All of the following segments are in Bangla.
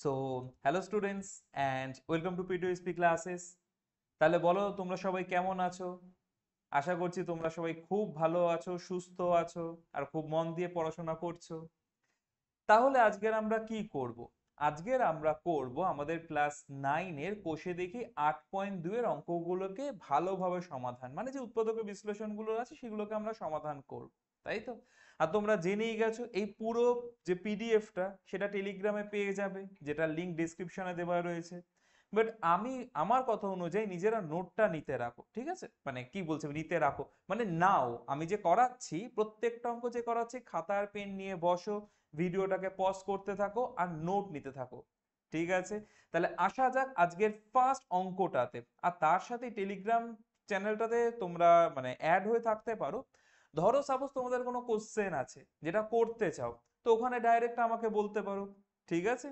So hello students and welcome to P2SP classes. তাহলে বলো তোমরা সবাই কেমন আছো? আশা করছি তোমরা সবাই খুব ভালো আছো, সুস্থ আছো আর খুব মন দিয়ে পড়াশোনা করছো। তাহলে আজকের আমরা কি করব? আজকের আমরা করব আমাদের ক্লাস 9 এর কোষে দেখি 8.2 এর অঙ্কগুলোকে ভালোভাবে সমাধান, মানে যে উৎপাদক বিশ্লেষণগুলো আছে সেগুলোকে আমরা সমাধান করব, তাই তো? আর তোমরা জেনেই গেছো এই পুরো যে পিডিএফটা সেটা টেলিগ্রামে পেয়ে যাবে, যেটা লিংক ডেসক্রিপশনে দেওয়া রয়েছে। বাট আমি আমার কথা অনুযায়ী নিজেরা নোটটা নিতে রাখো, ঠিক আছে? মানে কি বলছে নিতে রাখো, মানে নাও, আমি যে করাচ্ছি প্রত্যেকটা অঙ্ক যে করাচ্ছি খাতা আর পেন নিয়ে বসো, ভিডিওটাকে পজ করতে থাকো আর নোট নিতে থাকো, ঠিক আছে? তাহলে আসা যাক আজকের ফার্স্ট অঙ্কটাতে। আর তার সাথে টেলিগ্রাম চ্যানেলটাতে তোমরা মানে অ্যাড হয়ে থাকতে পারো। ধরো সাপোজ তোমাদের কোনো কোশ্চেন আছে যেটা করতে চাও, তো ওখানে ডাইরেক্ট আমাকে বলতে পারো, ঠিক আছে?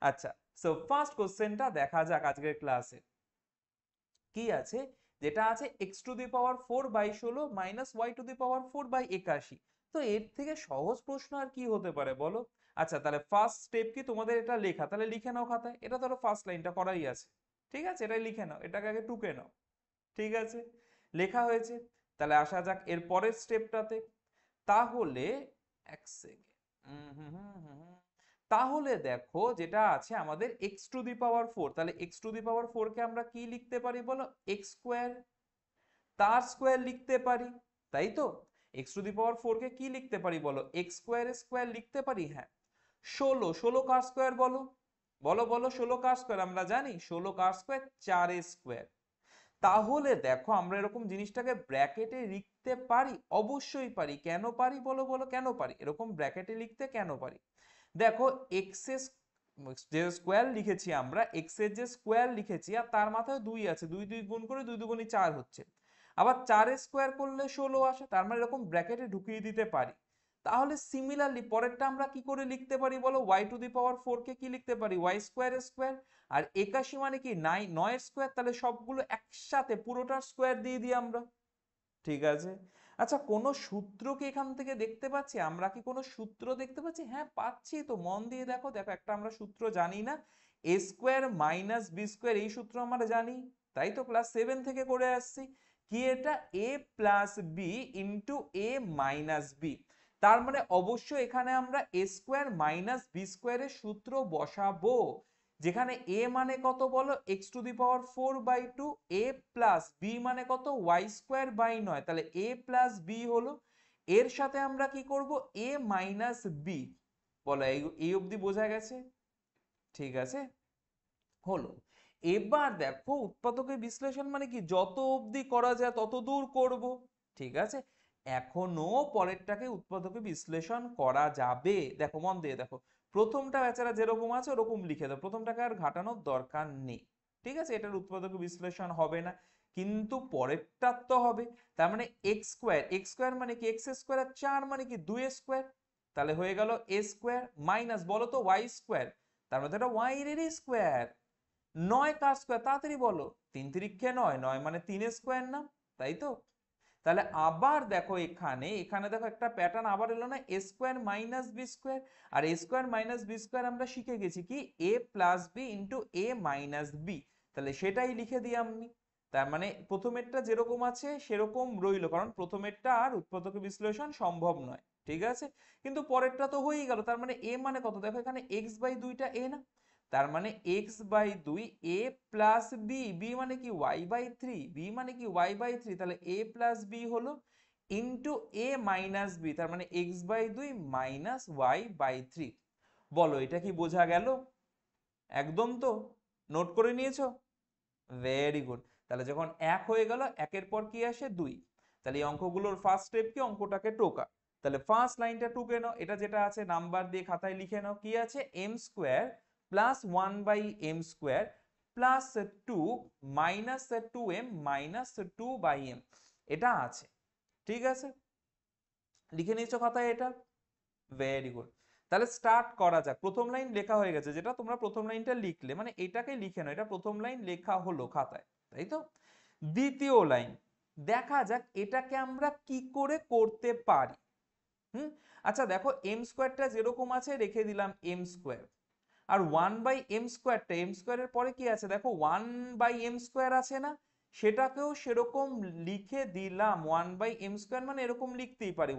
আচ্ছা, সো ফার্স্ট কোশ্চেনটা দেখা যাক আজকের ক্লাসে কি আছে। যেটা আছে x⁴/16 মাইনাস y⁴/81। তো এর থেকে সহজ প্রশ্ন আর কি হতে পারে বলো? আচ্ছা, তাহলে ফার্স্ট স্টেপ কি তোমাদের এটা লেখা? তাহলে লিখে নাও খাতায়, এটা ধরো ফার্স্ট লাইনটা করাই আছে, ঠিক আছে? এটাই লিখে নাও, এটাকে আগে টুকে নাও, ঠিক আছে? লেখা হয়েছে। তাহলে আসা যাক এর পরের স্টেপটাতে। তাহলে এক সেকেন্ড, তাহলে দেখো যেটা আছে আমাদের x⁴, তাহলে x⁴ কে আমরা কি লিখতে পারি বলো? এক্স স্কোয়ার, তার স্কোয়ার লিখতে পারি, তাই তো? x⁴ কে কি লিখতে পারি বলো? এক্স স্কোয়ার স্কোয়ার লিখতে পারি, হ্যাঁ। 16 কার স্কোয়ার বলো? বলো বলো, 16 কার স্কোয়ার? আমরা জানি 16 কার স্কোয়ার 4 স্কোয়ার। তাহলে দেখো আমরা এরকম জিনিসটাকে ব্র্যাকেটে লিখতে পারি, অবশ্যই পারি। কেন পারি বলো? বলো কেন পারি এরকম ব্র্যাকেটে লিখতে, কেন পারি? দেখো এক্স এর যে স্কোয়ার লিখেছি আমরা, এক্স এর যে স্কোয়ার লিখেছি আর তার মাথায় 2 আছে, 2 2 গুণ করে 2 2 4 হচ্ছে। আবার 4 স্কোয়ার করলে 16 আসে, তার মানে এরকম ব্র্যাকেটে ঢুকিয়ে দিতে পারি। তাহলে সিমিলারলি পরেরটা আমরা কি করে লিখতে পারি বলো? y⁴ কে কি লিখতে পারি? y square square. আর 81 মানে কি 9 স্কোয়ার, তাহলে সবগুলো একসাথে পুরোটার স্কোয়ার দিয়ে দিই আমরা, ঠিক আছে? আচ্ছা, কোনো সূত্র কি এখান থেকে দেখতে পাচ্ছি? আমরা কি কোনো সূত্র দেখতে পাচ্ছি? হ্যাঁ পাচ্ছি তো, মন দিয়ে দেখো। দেখো একটা আমরা সূত্র জানি না, এ স্কোয়ার মাইনাস বি স্কোয়ার, এই সূত্র আমরা জানি, তাই তো? ক্লাস 7 থেকে করে আসছি। কি এটা? এ প্লাস বি ইন্টু এ মাইনাস বি। তার মানে অবশ্যই এখানে আমরা এ স্কোয়ার মাইনাস বি স্কোয়ারের সূত্র বসাবো, যেখানে a মানে কত বলো? x⁴/2, a প্লাস b মানে কত? y²/9। তাহলে a প্লাস b হলো, এর সাথে আমরা কি করব? a minus b। বলো এই অবধি বোঝা গেছে? ঠিক আছে, হলো। এবার দেখো উৎপাদকের বিশ্লেষণ মানে কি, যত অবধি করা যায় তত দূর করব, ঠিক আছে? এখনো পরেরটাকে উৎপাদকে বিশ্লেষণ করা যাবে। দেখো মন দিয়ে দেখো, প্রথমটা বেচারা যেরকম আছে ওরকম লিখে দাও, প্রথমটাকে আর ঘাটানোর দরকার নেই, ঠিক আছে? এটার উৎপাদক বিশ্লেষণ হবে না, কিন্তু পরেরটার তো হবে। তার মানে এক্স স্কোয়ার মানে কি? এক্স স্কোয়ার, আর 4 মানে কি? 2 স্কোয়ার। তাহলে হয়ে গেল এ স্কোয়ার মাইনাস বলো তো ওয়াই স্কোয়ার, তার মধ্যে এটা ওয়াই এর স্কোয়ার। 9 কার স্কোয়ার? তাড়াতাড়ি বলো। 3 3 9, 9 মানে 3 স্কোয়ার না, তাই তো? তাহলে আবার দেখো এখানে, এখানে দেখো একটা প্যাটার্ন আবার এলো না, এ স্কোয়ার মাইনাস বি স্কোয়ার। আর এ স্কোয়ার মাইনাস বি স্কোয়ার আমরা শিখে গেছি কি? এ প্লাস বি ইন্টু এ মাইনাস বি। তাহলে সেটাই লিখে দিই আমি। তার মানে প্রথমেরটা যেরকম আছে সেরকম রইলো, কারণ প্রথমেরটা আর উৎপাদক বিশ্লেষণ সম্ভব নয়, ঠিক আছে? কিন্তু পরেরটা তো হয়েই গেল। তার মানে এ মানে কত? দেখো এখানে x/2টা এ না, তার মানে x/2 a plus B, B মানে কি? y/3, বি মানে কি? y/3। তাহলে a প্লাস বি হলো ইন্টু a মাইনাস বি, তার মানে x/2 মাইনাস y/3। বলো এটা কি বোঝা গেল? একদম তো? নোট করে নিয়েছো? Very good. তাহলে যখন 1 হয়ে গেল, একের পর কি আসে? 2। তাহলে এই অঙ্কগুলোর ফার্স্ট স্টেপ কি? অঙ্কটাকে টোকা। তাহলে ফার্স্ট লাইনটা টুকে নাও, এটা যেটা আছে নাম্বার দিয়ে খাতায় লিখে নাও। কি আছে? M square plus 1/m square plus 2 minus 2m minus 2/m, এটা আছে, ঠিক আছে? লিখে নিয়েছো খাতায় এটা? Very good. তাহলে স্টার্ট করা যাক। প্রথম লাইন লেখা হয়ে গেছে, যেটা তোমরা প্রথম লাইনটা লিখলে, মানে এটাকে লিখে নাও, এটা প্রথম লাইন লেখা হলো খাতায়, তাই তো? দ্বিতীয় লাইন দেখা যাক এটাকে আমরা কি করে করতে পারি। হুম, আচ্ছা দেখো এম স্কোয়ারটা যেরকম আছে রেখে দিলাম এম স্কোয়ার। আর 1/m²টা এম স্কোয়ারের পরে কি আছে দেখো 1/m² আছে না, সেটাকেও সেরকম লিখে দিলাম। 1/m² মানে এরকম লিখতেই পারি,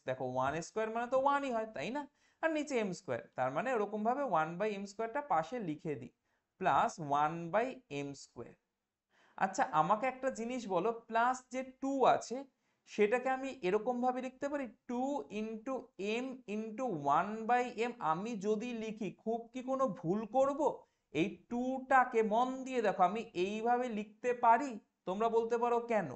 দেখো 1² মানে তো 1ই হয় তাই না, আর নিচে m², তার মানে এরকম ভাবে 1/m²টা পাশে লিখে দিই প্লাস 1/m²। আচ্ছা আমাকে একটা জিনিস বলো, প্লাস যে 2 আছে সেটাকে আমি এরকম ভাবে লিখতে পারি 2 ইন্টু এম ইন্টু 1/m। আমি যদি লিখি খুব কি কোনো ভুল করব? এই 2টাকে মন দিয়ে দেখো আমি এইভাবে লিখতে পারি। তোমরা বলতে পারো কেন?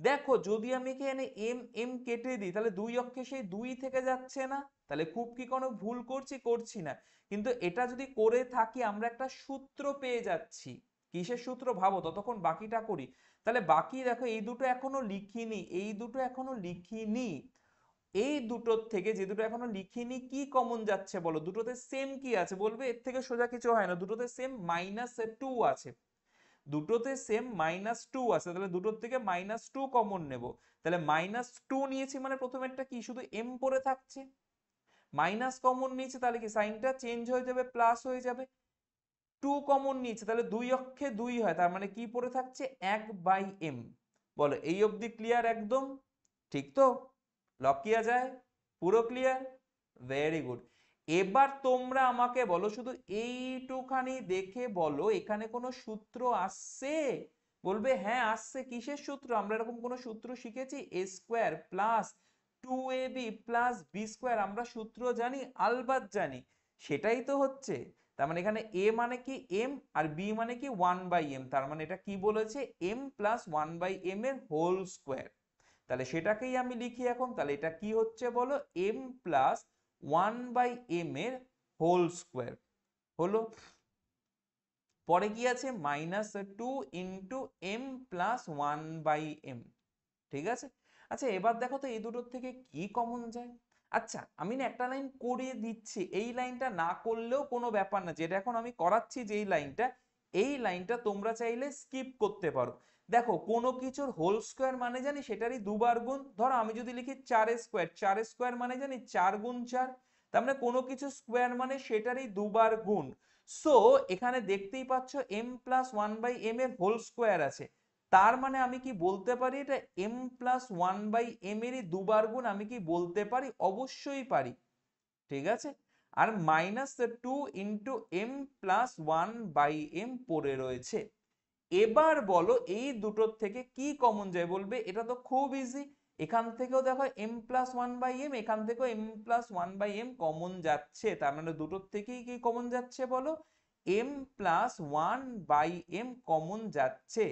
দেখো যদি আমি এখানে এম এম কেটে দিই তাহলে দুই অক্ষে সেই 2 থেকে যাচ্ছে না, তাহলে খুব কি কোনো ভুল করছি? করছি না। কিন্তু এটা যদি করে থাকি আমরা একটা সূত্র পেয়ে যাচ্ছি। কিসের সূত্র ভাবো, ততক্ষণ বাকিটা করি। তাহলে বাকি দেখো এই দুটো এখনো লিখিনি, এই দুটো এখনো লিখিনি। এই দুটোর থেকে যে দুটো এখনো লিখিনি কি কমন যাচ্ছে বলো? দুটোতে সেম কি আছে? বলবে এর থেকে সোজা কিছু হয় না, দুটোতে সেম -2 আছে। দুটোতে সেম -2 আছে, তাহলে দুটোর থেকে -2 কমন নেব। তাহলে -2 নিয়েছি মানে প্রথমেরটা কি শুধু m পড়ে থাকছে, মাইনাস কমন নিয়েছি তাহলে কি সাইনটা চেঞ্জ হয়ে যাবে, প্লাস হয়ে যাবে। 2 কমন নিয়েছে তাহলে দুই অক্ষে 2 হয়, তার মানে কি পড়ে থাকছে 1/m। বলো এই অবধি ক্লিয়ার একদম? ঠিক তো? লক কিয়া যায়? পুরো ক্লিয়ার? Very good. এবার তোমরা আমাকে বলো শুধু এইটুখানি দেখে বলো এখানে কোনো সূত্র আসছে? বলবে হ্যাঁ আসছে। কিসের সূত্র? আমরা এরকম কোনো সূত্র শিখেছি? a² plus 2ab plus b², আমরা সূত্র জানি, আলবাত জানি। সেটাই তো হচ্ছে। তার মানে এখানে a মানে কি m আর b মানে কি 1/m, তার মানে এটা কি বলেছে m প্লাস 1/m এর হোল স্কোয়ার। তাহলে সেটাকেই আমি লিখি এখন। তাহলে এটা কি হচ্ছে বলো? m প্লাস 1/m এর হোল স্কোয়ার হলো। পরে কি আছে? -2 ইন্টু m প্লাস 1/m। ঠিক আছে। আচ্ছা এবার দেখো তো এই দুটোর থেকে কি কমন যায়। আচ্ছা আমি না একটা লাইন করিয়ে দিচ্ছি, এই লাইনটা না করলেও কোনো ব্যাপার না, যেটা এখন আমি করাচ্ছি যে এই লাইনটা তোমরা চাইলে স্কিপ করতে পারো। দেখো কোনো কিছুর হোল স্কোয়ার মানে জানি সেটারই দুবার গুণ। ধরো আমি যদি লিখি 4² 4² মানে জানি 4 গুণ 4, তার মানে কোনো কিছু স্কোয়ার মানে সেটারই দুবার গুণ। সো এখানে দেখতেই পাচ্ছ m প্লাস 1/m এর হোল স্কোয়ার আছে, তার মানে আমি কি বলতে পারি এটা m প্লাস 1/m এরই দুবার গুণ? আমি কি বলতে পারি? অবশ্যই পারি। ঠিক আছে। আর -2 ইন্টু m প্লাস 1/m পড়ে রয়েছে। এবার বলো এই দুটোর থেকে কি কমন যায়? বলবে এটা তো খুব ইজি, এখান থেকেও দেখো m প্লাস 1/m, এখান থেকেও m প্লাস 1/m কমন যাচ্ছে, তার মানে দুটোর থেকেই কি কমন যাচ্ছে বলো? m প্লাস 1/m কমন যাচ্ছে।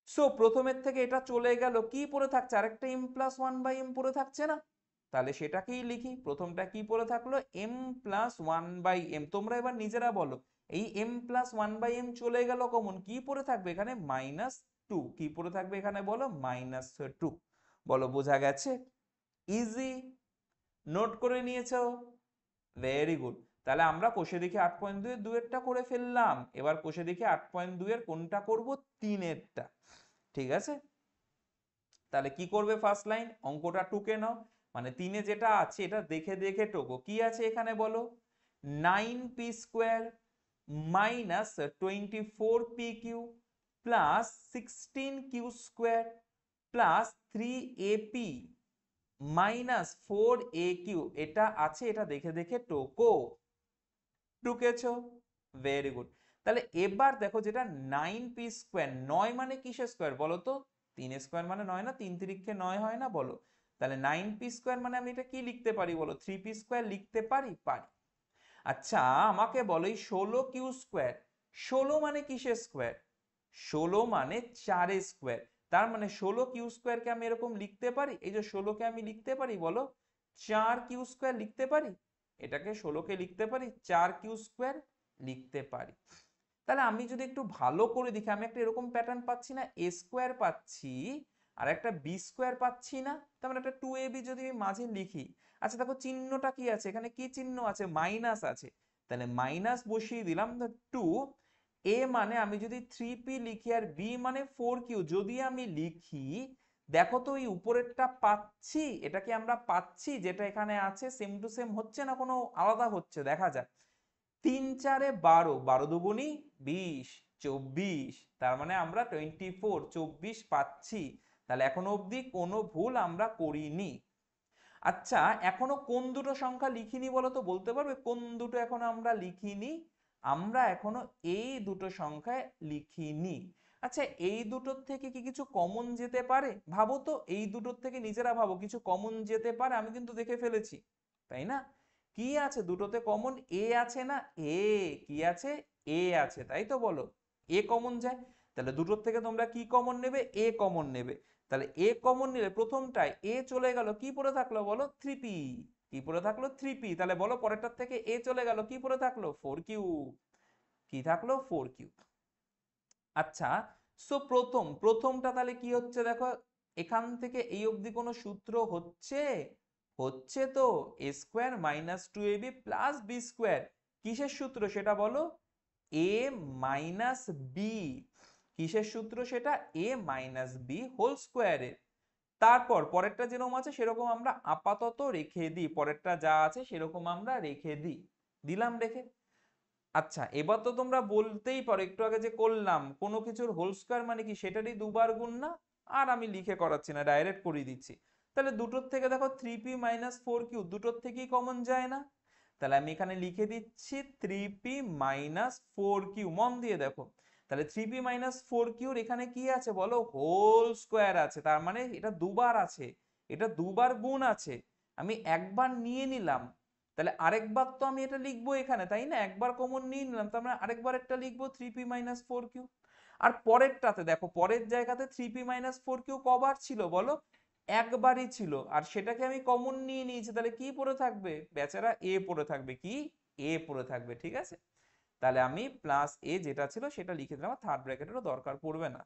সো প্রথমের থেকে এটা চলে গেল, কি পড়ে থাকছে? আরেকটা m প্লাস 1/m পড়ে থাকছে না? তাহলে সেটাকেই লিখি। প্রথমটা কি পড়ে থাকলো? m plus 1/m। তোমরা এবার নিজেরা বলো এই m প্লাস 1/m চলে গেল কমন, কি পড়ে থাকবে এখানে? -2। কি পড়ে থাকবে এখানে বলো? -2। বলো বোঝা গেছে? ইজি। নোট করে নিয়েছো? Very good. তাহলে আমরা কোষে দেখি 8.2 এর দুয়েরটা করে ফেললাম। এবার কোষে দেখি 8.2 এর কোনটা করব? 3এরটা। ঠিক আছে। তাহলে কি করবে? ফার্স্ট লাইন অঙ্কটা টুকে নাও, মানে 3-এ যেটা আছে এটা দেখে দেখে টোকো। কি আছে এখানে বলো? 9p² minus 24pq plus 16q² plus 3ap minus 4aq, এটা আছে, এটা দেখে দেখে টোকো। টুকেছো? Very good. তাহলে এবার দেখো যেটা 9p², 9 মানে কিসের স্কোয়ার বলো তো? 3 মানে 9 না? 3 তিরিক্ষে 9 হয় না বলো? তাহলে 9p² মানে আমি এটা কি লিখতে পারি বলো? 3p² লিখতে পারি? পারি। আচ্ছা আমাকে বলো এই 16q², 16 মানে কিসের স্কোয়ার? 16 মানে 4 স্কোয়ার। তার মানে 16q² কে আমি এরকম লিখতে পারি, এই যে 16 কে আমি লিখতে পারি বলো 4q² লিখতে পারি। এটাকে 16 কে লিখতে পারি 4q² লিখতে পারি। তাহলে আমি যদি একটু ভালো করে দেখি আমি একটা এরকম প্যাটার্ন পাচ্ছি না? a² পাচ্ছি আর একটা b² পাচ্ছি না? তার মানে একটা 2ab যদি আমি মাঝে লিখি। আচ্ছা দেখো চিহ্নটা কি আছে এখানে? কি চিহ্ন আছে? মাইনাস আছে। তাহলে মাইনাস বসিয়ে দিলাম। 2 a মানে আমি যদি 3p লিখি আর b মানে 4q যদি আমি লিখি, দেখো তো এই উপরেরটা পাচ্ছি, এটা কি আমরা পাচ্ছি? যেটা এখানে আছে সেম টু সেম হচ্ছে না কোনো আলাদা হচ্ছে? দেখা যাক। 3 4 12, 12 দুগুণী 20, 24, তার মানে আমরা 24, 24 পাচ্ছি। তাহলে এখনো অবধি কোনো ভুল আমরা করিনি। আচ্ছা, এখনো কোন দুটো সংখ্যা লিখিনি বলো তো, বলতে পারবে কোন দুটো এখনো আমরা লিখিনি? আমরা এখনো এই দুটো সংখ্যায় লিখিনি। আচ্ছা, এই দুটোর থেকে কি কিছু কমন যেতে পারে? ভাবো তো, এই দুটোর থেকে নিজেরা ভাবো কিছু কমন যেতে পারে? আমি কিন্তু দেখে ফেলেছি, তাই না? কি আছে দুটোতে কমন? এ আছে না? এ কি আছে? এ আছে, তাই তো বলো। এ কমন যায়, তাহলে দুটোর থেকে তোমরা কি কমন নেবে? এ কমন নেবে। তাহলে এ কমন নিলে প্রথমটায় এ চলে গেল, কি পড়ে থাকলো বলো? 3p। কি পড়ে থাকলো? 3p। তাহলে বলো পরেরটার থেকে এ চলে গেল, কি পড়ে থাকলো? 4q। কি থাকলো? 4q। আচ্ছা, সো প্রথমটা তাহলে কি হচ্ছে দেখো, এখান থেকে এই অবধি কোনো সূত্র হচ্ছে? হচ্ছে তো, a square minus 2ab plus B square. কিসের সূত্র সেটা বলো? a minus b. কিসের সূত্র সেটা? a মাইনাস বি হোল স্কোয়ারের। তারপর পরেরটা যেরকম আছে সেরকম আমরা আপাতত রেখে দিই, পরেরটা যা আছে সেরকম আমরা রেখে দিই, দিলাম রেখে। আচ্ছা, এবার তো তোমরা বলতেই পারো, একটু আগে যে করলাম কোনো কিছুর হোল স্কয়ার মানে কি সেটারই দুবার গুণ না? আর আমি লিখে করাচ্ছি না, ডাইরেক্ট করিয়ে দিচ্ছি। তাহলে দুটোর থেকে দেখো 3p মাইনাস 4q দুটোর থেকেই কমন যায় না? তাহলে আমি এখানে লিখে দিচ্ছি 3p মাইনাস 4q, মন দিয়ে দেখো। তাহলে 3p মাইনাস 4q এখানে কি আছে বলো? হোল স্কয়ার আছে, তার মানে এটা দুবার আছে, এটা দুবার গুণ আছে। আমি একবার নিয়ে নিলাম, তাহলে আরেকবার তো আমি এটা লিখবো এখানে, তাই না? একবার কমন নিয়ে নিলাম, তার মানে আরেকবার একটা লিখবো 3p মাইনাস 4q। আর পরেরটাতে দেখো, পরের জায়গাতে 3p মাইনাস 4q কবার ছিল বলো? একবারই ছিল, আর সেটাকে আমি কমন নিয়ে নিয়েছি, তাহলে কি পড়ে থাকবে বেচারা? এ পড়ে থাকবে। কি? এ পড়ে থাকবে, ঠিক আছে? তাহলে আমি প্লাস এ যেটা ছিল সেটা লিখে দিলাম, থার্ড ব্র্যাকেটেরও দরকার পড়বে না।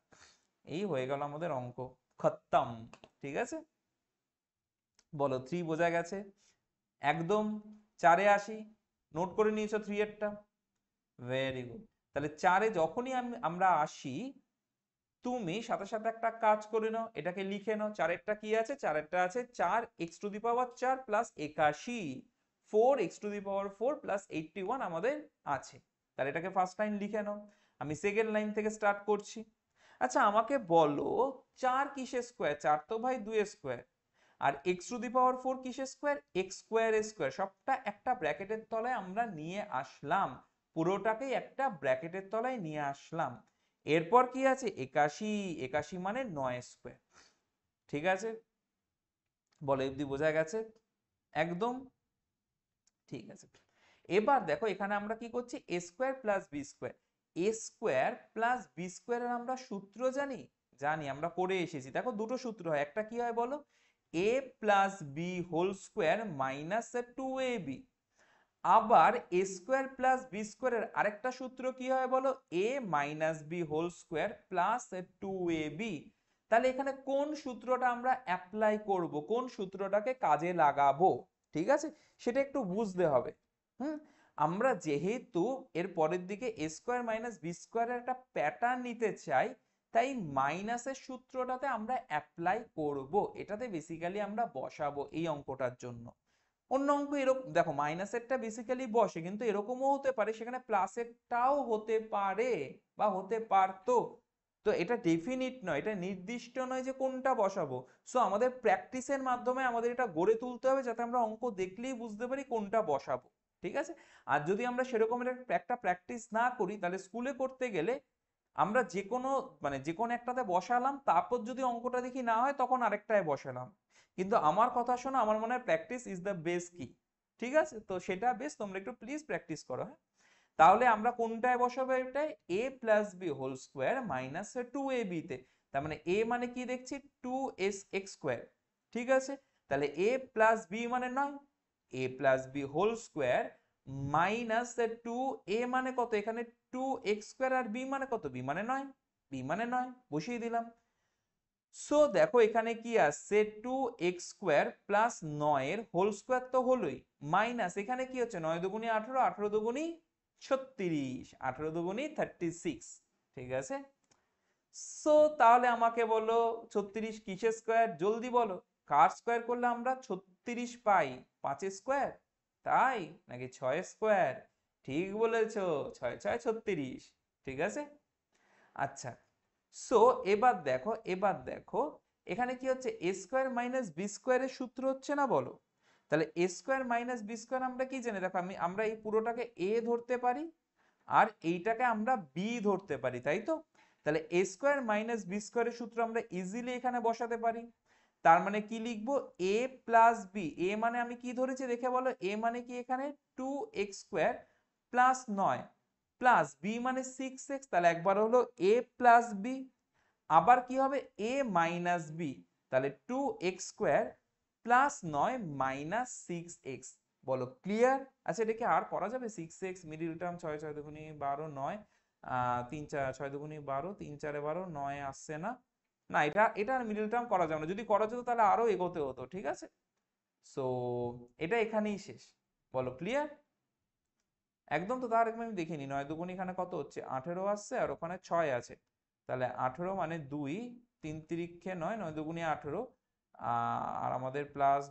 এই হয়ে গেল আমাদের অঙ্ক, খতম। ঠিক আছে, বলো 3 বোঝা গেছে একদম। 4-এ আসি, নোট করে নিয়েছো 3 এরটা? Very good. তাহলে 4-এ যখনই আমরা আসি, তুমি সাথে সাথে একটা কাজ করে নাও, এটাকে লিখে নাও। 4-এরটা কি আছে? 4-এরটা আছে 4x⁴ প্লাস 81, 4x⁴ প্লাস 81 আমাদের আছে। তাহলে এটাকে ফার্স্ট লাইন লিখে নাও, আমি সেকেন্ড লাইন থেকে স্টার্ট করছি। আচ্ছা, আমাকে বলো 4 কিসের স্কোয়ার? 4 তো ভাই 2 এর স্কোয়ার। আর x⁴ কিসের স্কোয়ার? x স্কোয়ারের স্কোয়ার। সবটা একটা ব্র্যাকেটের তলায় আমরা নিয়ে আসলাম, পুরোটাকেই একটা ব্র্যাকেটের তলায় নিয়ে আসলাম। এরপর কি আছে? 81, 81 মানে 9 স্কোয়ার। ঠিক আছে, বলো অবধি বোঝা গেছে একদম? ঠিক আছে, এবার দেখো এখানে আমরা কি করছি? এ স্কোয়ার প্লাস বি স্কোয়ার। এ স্কোয়ার প্লাস বি স্কোয়ারের আমরা সূত্র জানি, জানি, আমরা করে এসেছি। দেখো দুটো সূত্র হয়, একটা কি হয় বলো? A plus B whole square minus 2ab। আবার এ স্কোয়ার প্লাস বি স্কোয়ারের আরেকটা সূত্র কি হয় বলো? A minus B whole square plus 2ab। তাহলে এখানে কোন সূত্রটা আমরা অ্যাপ্লাই করব, কোন সূত্রটাকে কাজে লাগাবো, ঠিক আছে, সেটা একটু বুঝতে হবে। হুম, আমরা যেহেতু এর পরের দিকে এ স্কোয়ার মাইনাস বি স্কোয়ারের একটা প্যাটার্ন নিতে চাই, তাই মাইনাসের সূত্রটাতে আমরা অ্যাপ্লাই করব, এটাতে বেসিক্যালি আমরা বসাবো এই অঙ্কটার জন্য। অন্য অঙ্ক এরকম দেখো, মাইনাসেরটা বেসিক্যালি বসে, কিন্তু এরকমও হতে পারে সেখানে প্লাসেরটাও হতে পারে বা হতে পারতো। তো এটা ডেফিনিট নয়, এটা নির্দিষ্ট নয় যে কোনটা বসাবো। সো আমাদের প্র্যাকটিসের মাধ্যমে আমাদের এটা গড়ে তুলতে হবে, যাতে আমরা অঙ্ক দেখলেই বুঝতে পারি কোনটা বসাবো। ঠিক আছে, আর যদি আমরা সেরকম একটা প্র্যাকটিস না করি, তাহলে স্কুলে করতে গেলে আমরা যে কোনো মানে যে কোনো একটাতে বসালাম, তারপর যদি অঙ্কটা দেখি না হয় তখন আরেকটায় বসালাম। কিন্তু আমার কথা শোনো, আমার মনে হয় প্র্যাকটিস ইজ দ্য বেস্ট কি। ঠিক আছে, তো সেটা বেশ, তোমরা একটু প্লিজ প্র্যাকটিস করো। হ্যাঁ, তাহলে আমরা কোনটায় বসাবো? এটাই A plus B whole square minus 2ab তে। তার মানে এ মানে কি দেখছি? 2x square. ঠিক আছে, তাহলে এ প্লাস বি মানে 9, A plus B whole square minus 2, A মানে কত এখানে? 2x স্কোয়ার, আর বি মানে কত? বি মানে 9, বি মানে 9 বসিয়ে দিলাম। সো দেখো এখানে কি আসছে? 2x স্কোয়ার প্লাস 9 এর হোল স্কোয়ার তো হলোই, মাইনাস এখানে কি হচ্ছে? 9 দুগুণী 18, 18 দুগুণী 36, 18 দুগুণী 36। ঠিক আছে, সো তাহলে আমাকে বলো 36 কিসের স্কোয়ার? জলদি বলো, কার স্কোয়ার করলে আমরা 36 পাই? 5 স্কোয়ার তাই, নাকি 6 স্কোয়ার? ঠিক বলেছো, 6 6 36। ঠিক আছে। আচ্ছা, সো এবার দেখো এখানে কি হচ্ছে, এ স্কোয়ার মাইনাস বি স্কোয়ারের সূত্র হচ্ছে না, বলো। তাহলে এ স্কোয়ার মাইনাস বি স্কোয়ার আমরা কি জানি, দেখো আমরা এই পুরোটাকে এ ধরতে পারি আর এইটাকে আমরা বি ধরতে পারি, তাই তো। তাহলে এ স্কোয়ার মাইনাস বি স্কোয়ারের সূত্র আমরা ইজিলি এখানে বসাতে পারি। তার মানে কি লিখবো, এ প্লাস বি, এ মানে আমি কি ধরেছি দেখে বলো, এ মানে কি এখানে 2x² প্লাস 9 প্লাস বি মানে 6x, তাহলে একবার হলো এ প্লাস বি, আবার কি হবে এ মাইনাস বি, তাহলে 2x² প্লাস 9 মাইনাস 6x। বলো ক্লিয়ার? আচ্ছা এটা কি আর করা যাবে, 6x মিডিল টার্ম, 6 6 দুগুনি 12 9 3 4 6 দুগুনি 12 3 4 12 9 আসছে না, না এটা আর মিডল টার্ম করা যাবে না, যদি করা যেত তাহলে আরো এগোতে হতো, ঠিক আছে। সো এটা এখানেই শেষ। বলো ক্লিয়ার? একদম। তো তার একদম আমি দেখিনি, 9 দুগুনি এখানে কত হচ্ছে 18 আসছে আর ওখানে 6 আছে, তাহলে 18 মানে 2, 3 তিরিক্ষে 9, 9 দুগুনি 18, আর আমাদের প্লাস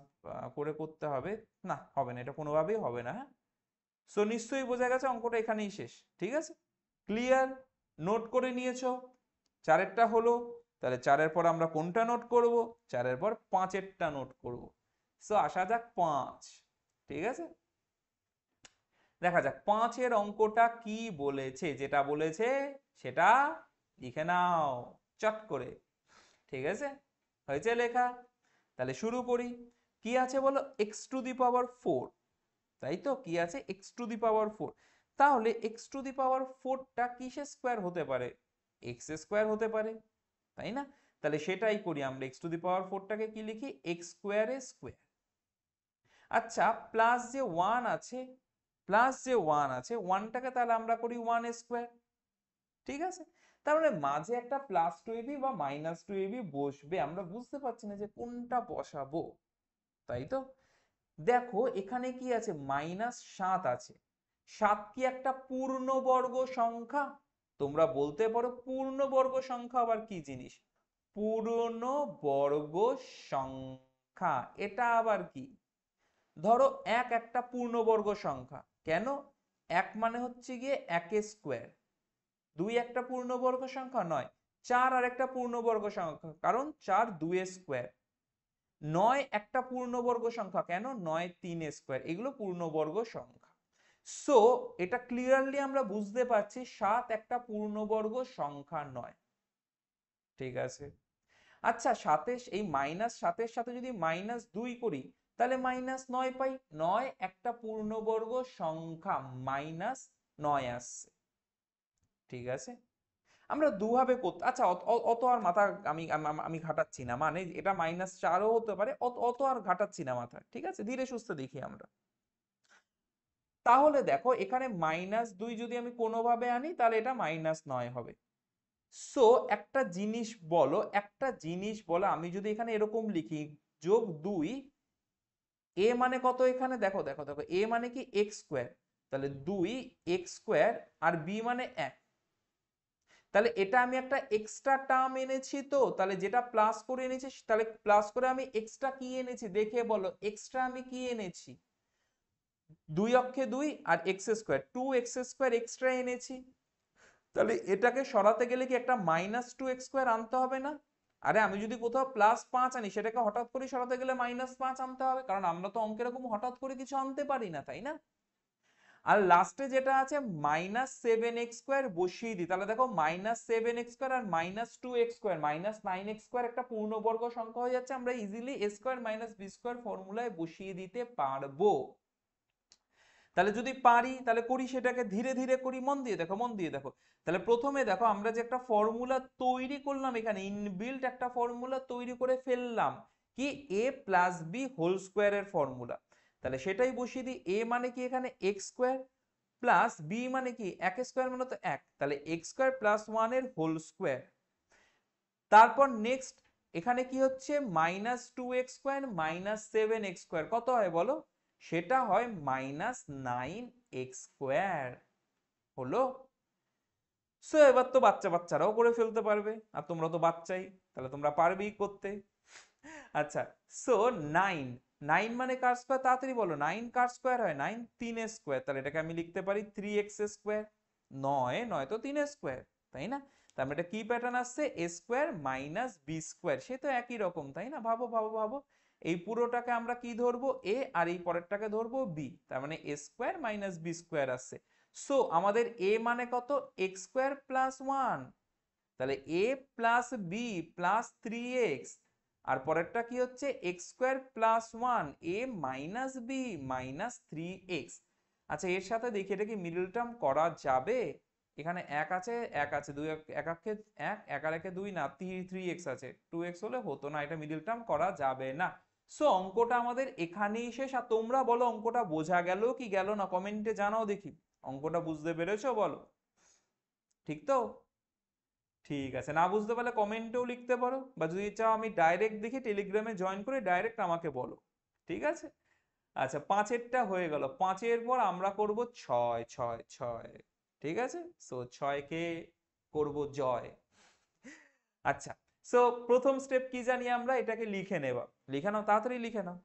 করে করতে হবে, না হবে না, এটা কোনোভাবেই হবে না, হ্যাঁ। সো নিশ্চয়ই বোঝা গেছে অঙ্কটা এখানেই শেষ, ঠিক আছে। ক্লিয়ার? নোট করে নিয়েছো? চারেরটা হলো, তাহলে 4-এর পর আমরা কোনটা নোট করব, 4-এর পর 5-এরটা নোট করব। সো আসা যাক 5, ঠিক আছে। দেখা যাক 5-এর অঙ্কটা কি বলেছে, যেটা বলেছে সেটা লিখে নাও চট করে, ঠিক আছে। হয়েছে লেখা? তাহলে শুরু করি। কি আছে বলো, x⁴, তাই তো, কি আছে x⁴। তাহলে x⁴টা কিসের স্কোয়ার হতে পারে, x² হতে পারে, তাই না। তাহলে সেটাই করি আমরা, x⁴টাকে কি লিখি, x²। আচ্ছা প্লাস যে 1 আছে 1টাকে তাহলে আমরা করি 1², ঠিক আছে। তার মানে মাঝে একটা +2ab বা -2ab বসবে, আমরা বুঝতে পারছি না যে কোনটা বসাবো, তাই তো। দেখো এখানে কি আছে, -7 আছে, 7 কি একটা পূর্ণবর্গ সংখ্যা? তোমরা বলতে পারো পূর্ণবর্গ সংখ্যা আবার কি জিনিস, পূর্ণবর্গ সংখ্যা এটা আবার কি? ধরো একটা পূর্ণবর্গ সংখ্যা, কেন? 1 মানে হচ্ছে গিয়ে 1² 2 একটা পূর্ণবর্গ সংখ্যা নয়, 4 আর একটা পূর্ণবর্গ সংখ্যা, কারণ 4 2² 9 একটা পূর্ণবর্গ সংখ্যা, কেন? 9 3², এগুলো পূর্ণবর্গ সংখ্যা। সো এটা ক্লিয়ারলি আমরা বুঝতে পারছি 7 একটা পূর্ণবর্গ সংখ্যা নয়, ঠিক আছে। আচ্ছা এই -7-এর সাথে যদি -2 করি তাহলে -9 পাই, 9 একটা পূর্ণবর্গ সংখ্যা, -9 আসছে, ঠিক আছে। আমরা দুভাবে করতে, আচ্ছা অত আর মাথা আমি আমি ঘাটাচ্ছি না, মানে এটা -4ও হতে পারে, অত আর ঘাটাচ্ছি না মাথা, ঠিক আছে, ধীরে সুস্থে দেখি আমরা। তাহলে দেখো এখানে -2 যদি আমি কোনোভাবে আনি তাহলে এটা -9 হবে। সো একটা জিনিস বলো, আমি যদি এখানে এরকম লিখি +2, এ মানে কত এখানে, দেখো দেখো দেখো, এ মানে কি x², তাহলে 2x² আর বি মানে 1, তাহলে এটা আমি একটা এক্সট্রা টার্ম এনেছি, তো তাহলে যেটা প্লাস করে এনেছি, তাহলে প্লাস করে আমি এক্সট্রা কি এনেছি দেখে বলো, এক্সট্রা আমি কি এনেছি, 2 অক্ষে 2 আর x², 2x² এক্সট্রা এনেছি। তাহলে এটাকে সরাতে গেলে কি একটা -2x² আনতে হবে না? আরে আমি যদি কোথাও +5 আনি সেটাকে হঠাৎ করে সরাতে গেলে -5 আনতে হবে, কারণ আমরা তো অঙ্কে এরকম হঠাৎ করে কিছু আনতে পারি না, তাই না। আর লাস্টে যেটা আছে -7x² বসিয়ে দিই, তাহলে দেখো -7x² আর -2x² -9x² একটা পূর্ণবর্গ সংখ্যা হয়ে যাচ্ছে, আমরা ইজিলি a² - b² ফর্মুলায় বসিয়ে দিতে পারবো। তাহলে যদি পারি তাহলে করি, সেটাকে ধীরে ধীরে করি, মন দিয়ে দেখো মন দিয়ে দেখো। তাহলে প্রথমে দেখো আমরা যে একটা ফর্মুলা তৈরি করলাম, এখানে ইনবিল্ট একটা ফর্মুলা তৈরি করে ফেললাম, কি a+b² এর ফর্মুলা। তাহলে সেটাই বসিয়ে দিই, a মানে কি এখানে x² প্লাস বি মানে কি 1² মানে তো 1, তাহলে x² + 1 এর হোল স্কোয়ার। তারপর নেক্সট এখানে কি হচ্ছে, -2x² -7x², কত হয় বলো, সেটা হয় -9x², হলো। সো এবার তো বাচ্চা বাচ্চারাও করে ফেলতে পারবে, আর তোমরা তো বাচ্চাই, তাহলে তোমরা পারবেই করতে। আচ্ছা, সো 9 9 মানে কার স্কোয়ার, তাড়াতাড়ি বলো, 9 কার স্কোয়ার হয়, 9 3 স্কোয়ার, তাহলে এটাকে আমি লিখতে পারি 3x স্কোয়ার। 9 9 তো 3 স্কোয়ার, তাই না? তার মানে এটা কি প্যাটার্ন আসছে, a square minus B square, সে তো একই রকম, তাই না? ভাবো ভাবো ভাবো, এই পুরোটাকে আমরা কি ধরবো, a, আর এই পরেরটাকে ধরবো b, তার মানে a square minus B square আসছে। সো আমাদের a মানে কত, x স্কোয়ার প্লাস 1, তাহলে a plus b plus 3x, আর পরেরটা কি হচ্ছে x square plus 1, a minus B minus 3x। আচ্ছা এর সাথে দেখি এটা কি মিডল টার্ম করা যাবে? এখানে এক আছে, এক আছে, দুই এক একে এক, এক আর একে দুই, না 3x আছে, 2x হলে হতো না, এটা মিডল টার্ম করা যাবে না। সো অঙ্কটা আমাদের এখানেই শেষ। আর তোমরা বলো অঙ্কটা বোঝা গেল কি গেল না, কমেন্টে জানাও দেখি, অঙ্কটা বুঝতে পেরেছো বলো, ঠিক তো? ঠিক আছে, না বুঝতে পারলে কমেন্টেও লিখতে পারো, বা যদি চাও আমি ডাইরেক্ট দেখি টেলিগ্রামে জয়েন করে ডাইরেক্ট আমাকে বলো, ঠিক আছে? আচ্ছা পাঁচেরটা হয়ে গেল, পাঁচের পর আমরা করব ছয়, ছয় ছয়, ঠিক আছে? সো ছয়কে করব জয়। আচ্ছা, সো প্রথম স্টেপ কি জানি আমরা, এটাকে লিখে নেবা, লিখে নাও, তাড়াতাড়ি লিখে নাও।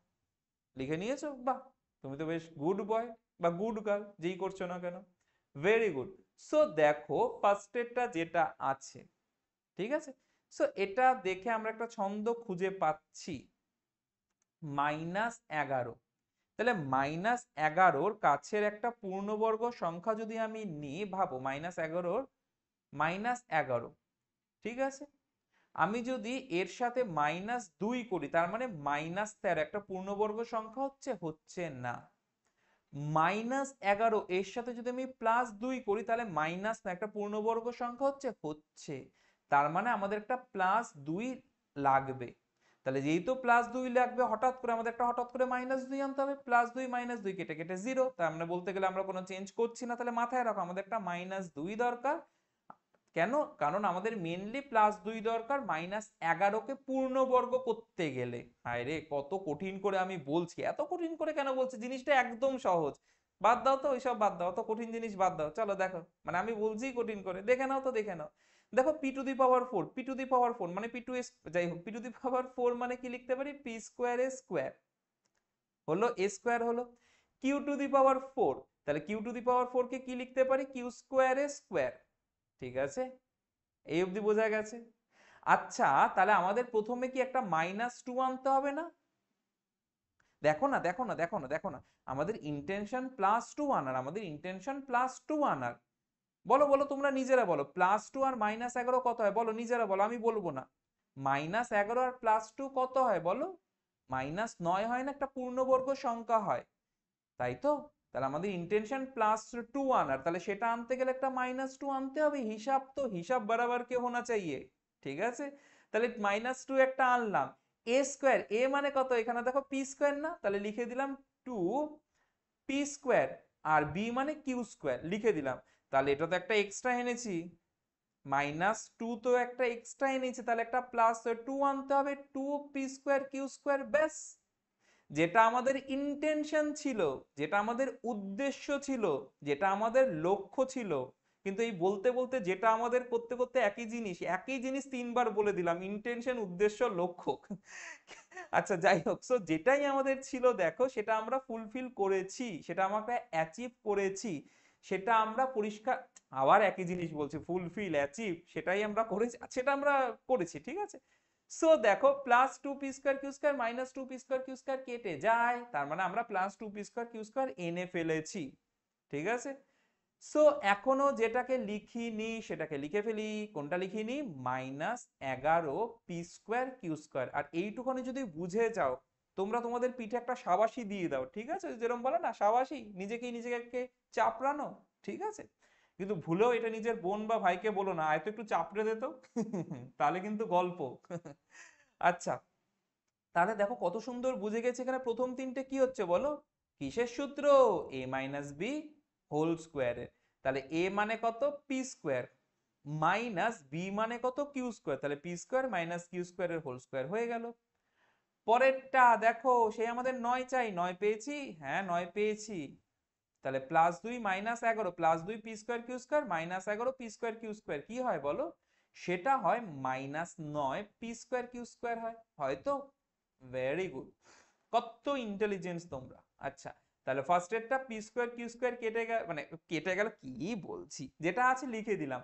লিখে নিয়েছো, বাহ, তুমি তো বেশ গুড বয় বা গুড গার্ল, যেই করছো না কেন, ভেরি গুড। সো দেখো ফার্স্টেরটা যেটা আছে, ঠিক আছে? সো এটা দেখে আমরা একটা ছন্দ খুঁজে পাচ্ছি, -11। তাহলে -11 কাছের একটা পূর্ণবর্গ সংখ্যা যদি আমি নিই, ভাবো -11, ঠিক আছে? আমি যদি এর সাথে -2 করি, তার মানে -13, একটা পূর্ণবর্গ সংখ্যা হচ্ছে, হচ্ছে না। -11 এর সাথে যদি আমি +2 করি, তাহলে মাইনাস না, একটা পূর্ণবর্গ সংখ্যা হচ্ছে, হচ্ছে। তার মানে আমাদের একটা +2 লাগবে। তাহলে যেহেতু +2 লাগবে, হঠাৎ করে আমাদের একটা হঠাৎ করে -2 আনতে হবে, +2 -2 কেটে কেটে 0, তার মানে বলতে গেলে আমরা কোনো চেঞ্জ করছি না। তাহলে মাথায় রাখো আমাদের একটা -2 দরকার। কেন? কারণ আমাদের মেনলি +2 দরকার -11কে পূর্ণবর্গ করতে গেলে। হায় রে, কত কঠিন করে আমি বলছি, এত কঠিন করে কেন বলছি, জিনিসটা একদম সহজ। বাদ দাও তো ওইসব, বাদ দাও, অত কঠিন জিনিস বাদ দাও, চলো দেখো, মানে আমি বলছি কঠিন করে, দেখে নাও তো, দেখে নাও। দেখো p⁴, p⁴ মানে p2s, যাই হোক, p⁴ মানে কি লিখতে পারি, p স্কোয়ার a স্কোয়ার, হলো a স্কোয়ার হলো। q⁴, তাহলে q⁴ কে কি লিখতে পারি, q স্কোয়ার a স্কোয়ার, ঠিক আছে? এই অবধি বোঝা গেছে? আচ্ছা তাহলে আমাদের প্রথমে কি একটা -2 আনতে হবে না? দেখো না, দেখো না, দেখো না, দেখো না, আমাদের ইন্টেনশন +2 আনার, আমাদের ইন্টেনশন +2 আনার। বলো বলো, তোমরা নিজেরা বলো, +2 আর -11 কত হয়, বলো নিজেরা বলো, আমি বলবো না। -11 আর +2 কত হয় বলো? -9 হয় না, একটা পূর্ণবর্গ সংখ্যা হয়, তাই তো? তাহলে আমাদের ইন্টেনশন +2 আনার, তাহলে সেটা আনতে গেলে একটা -2 আনতে হবে, হিসাব তো হিসাব বরাবর কে হোনা চাইয়ে, ঠিক আছে? তাহলে -2 একটা আনলাম, a স্কোয়ার, a মানে কত, এখানে দেখো p স্কোয়ার না, তাহলে লিখে দিলাম 2p স্কোয়ার, আর b মানে q স্কোয়ার লিখে দিলাম। তাহলে এটা তো একটা এক্সট্রা এনেছি, -2 তো একটা এক্সট্রা এনেছি, তাহলে একটা +2 আনতে হবে, 2p স্কোয়ার q স্কোয়ার, ব্যাস। যেটা আমাদের ইন্টেনশন ছিল, যেটা আমাদের উদ্দেশ্য ছিল, যেটা আমাদের লক্ষ্য ছিল। কিন্তু এই বলতে বলতে যেটা আমাদের করতে করতে একই জিনিস তিনবার বলে দিলাম, ইন্টেনশন, উদ্দেশ্য, লক্ষ্য। আচ্ছা যাই হোক, সো যেটাই আমাদের ছিল দেখো, সেটা আমরা ফুলফিল করেছি, সেটা আমরা অ্যাচিভ করেছি, সেটা আমরা পরিষ্কার, আবার একই জিনিস বলছি, ফুলফিল অ্যাচিভ, সেটাই আমরা করেছি, সেটা আমরা করেছি, ঠিক আছে? সো দেখো +2p² -2p² কেটে যায়, তার মানে আমরা +2p² এনে ফেলেছি, ঠিক আছে? সো এখনো যেটাকে লিখিনি সেটাকে লিখে ফেলি, কোনটা লিখিনি, -11p²q²। আর এইটুখানি যদি বুঝে যাও, তোমরা তোমাদের পিঠে একটা সাবাসি দিয়ে দাও, ঠিক আছে? যেরকম বলে না সাবাসি, নিজেকে চাপড়ানো, ঠিক আছে? কিন্তু ভুলেও এটা নিজের বোন বা ভাইকে বলো না, আয়তো একটু চাপড়ে দে তো, তাহলে কিন্তু গল্প। আচ্ছা তাহলে দেখো কত সুন্দর বুঝে গেছে, এখানে প্রথম তিনটে কি হচ্ছে বলো, কিসের সূত্র, a - b হোল স্কোয়ারের। তাহলে a মানে কত, p স্কোয়ার, মাইনাস b মানে কত, q স্কোয়ার, তাহলে p স্কোয়ার মাইনাস q স্কোয়ারের হোল স্কোয়ার হয়ে গেল। পরেরটা দেখো, সেই আমাদের 9 চাই, 9 পেয়েছি, হ্যাঁ 9 পেয়েছি। তাহলে +2 -11, +2 p²q² -11 p²q² কি হয় বলো, সেটা হয় -9 p²q² হয়, হয়তো? ভেরি গুড, কত ইন্টেলিজেন্স তোমরা। আচ্ছা, তাহলে ফার্স্ট এরটা পি স্কোয়ার কিউ স্কোয়ার কেটে গেল, মানে কেটে গেল কি বলছি, যেটা আছে লিখে দিলাম।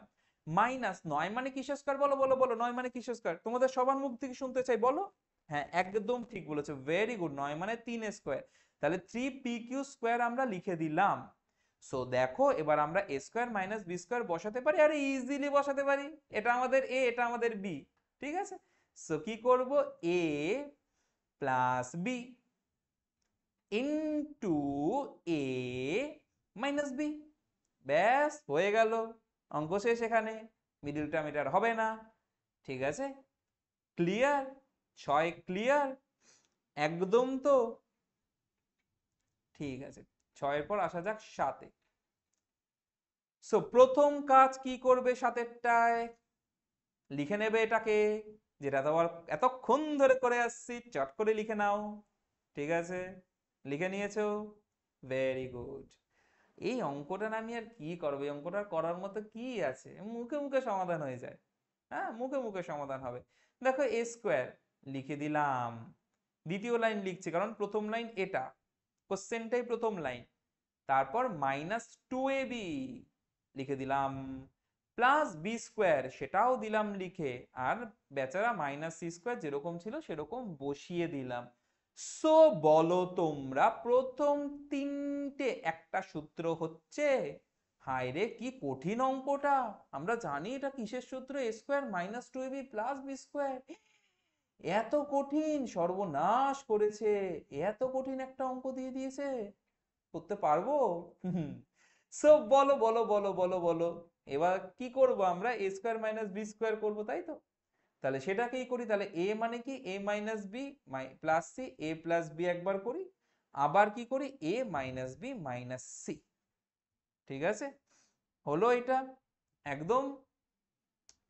মাইনাস 9 মানে কিসের স্কোয়ার, বলো বলো বলো, 9 মানে কিসের স্কোয়ার, তোমাদের সবার মুখ থেকে শুনতে চাই, বলো। হ্যাঁ, একদম ঠিক বলেছো, ভেরি গুড, 9 মানে 3 স্কোয়ার। তাহলে 3pq স্কোয়ার আমরা লিখে দিলাম। সো দেখো এবার আমরা a square minus B square বসাতে পারি, আরে ইজিলি বসাতে পারি। এটা আমাদের a, এটা আমাদের b, ঠিক আছে। সো কি করব, a plus B into A minus b, ব্যাস হয়ে গেল, অঙ্ক শেষ এখানে, মিডিল টার্ম এটা আর হবে না। ঠিক আছে, ক্লিয়ার? 6 ক্লিয়ার একদম তো? ঠিক আছে, 6 পর আসা যাক 7-এ। সো প্রথম কাজ কি করবে 7-এরটায়, লিখে নেবে এটাকে, যেটা তো এতক্ষণ ধরে করে আসছি, চট করে লিখে নাও। ঠিক আছে, লিখে নিয়েছো, ভেরি গুড। এই অঙ্কটা না আমি আর কি করবো, এই অঙ্কটা করার মতো কি আছে, মুখে মুখে সমাধান হয়ে যায়। হ্যাঁ, মুখে মুখে সমাধান হবে। দেখো এ স্কোয়ার লিখে দিলাম, দ্বিতীয় লাইন লিখছি কারণ প্রথম লাইন এটা, কোশ্চেনটাই প্রথম লাইন। তারপর মাইনাস 2ab লিখে দিলাম, প্লাস বি স্কোয়ার সেটাও দিলাম লিখে, আর বেচারা মাইনাস সি স্কোয়ার যেরকম ছিল সেরকম বসিয়ে দিলাম। সো বলো তোমরা, প্রথম তিনটে একটা সূত্র হচ্ছে, হায় রে কি কঠিন অঙ্কটা, আমরা জানি এটা কিসের সূত্র, A square minus 2ab plus B square. এত কঠিন, সর্বনাশ করেছে, এত কঠিন একটা অঙ্ক দিয়ে দিয়েছে, করতে পারবো? সো বলো বলো বলো বলো বলো, এবার কি করব আমরা, এ স্কোয়ার মাইনাস বি স্কোয়ার করবো, তাই তো? তাহলে সেটাকেই করি, তাহলে এ মানে কি, A minus b plus C, A plus B একবার করি, আবার কি করি, এ মাইনাস বি মাইনাস সি। ঠিক আছে, হলো এটা একদম।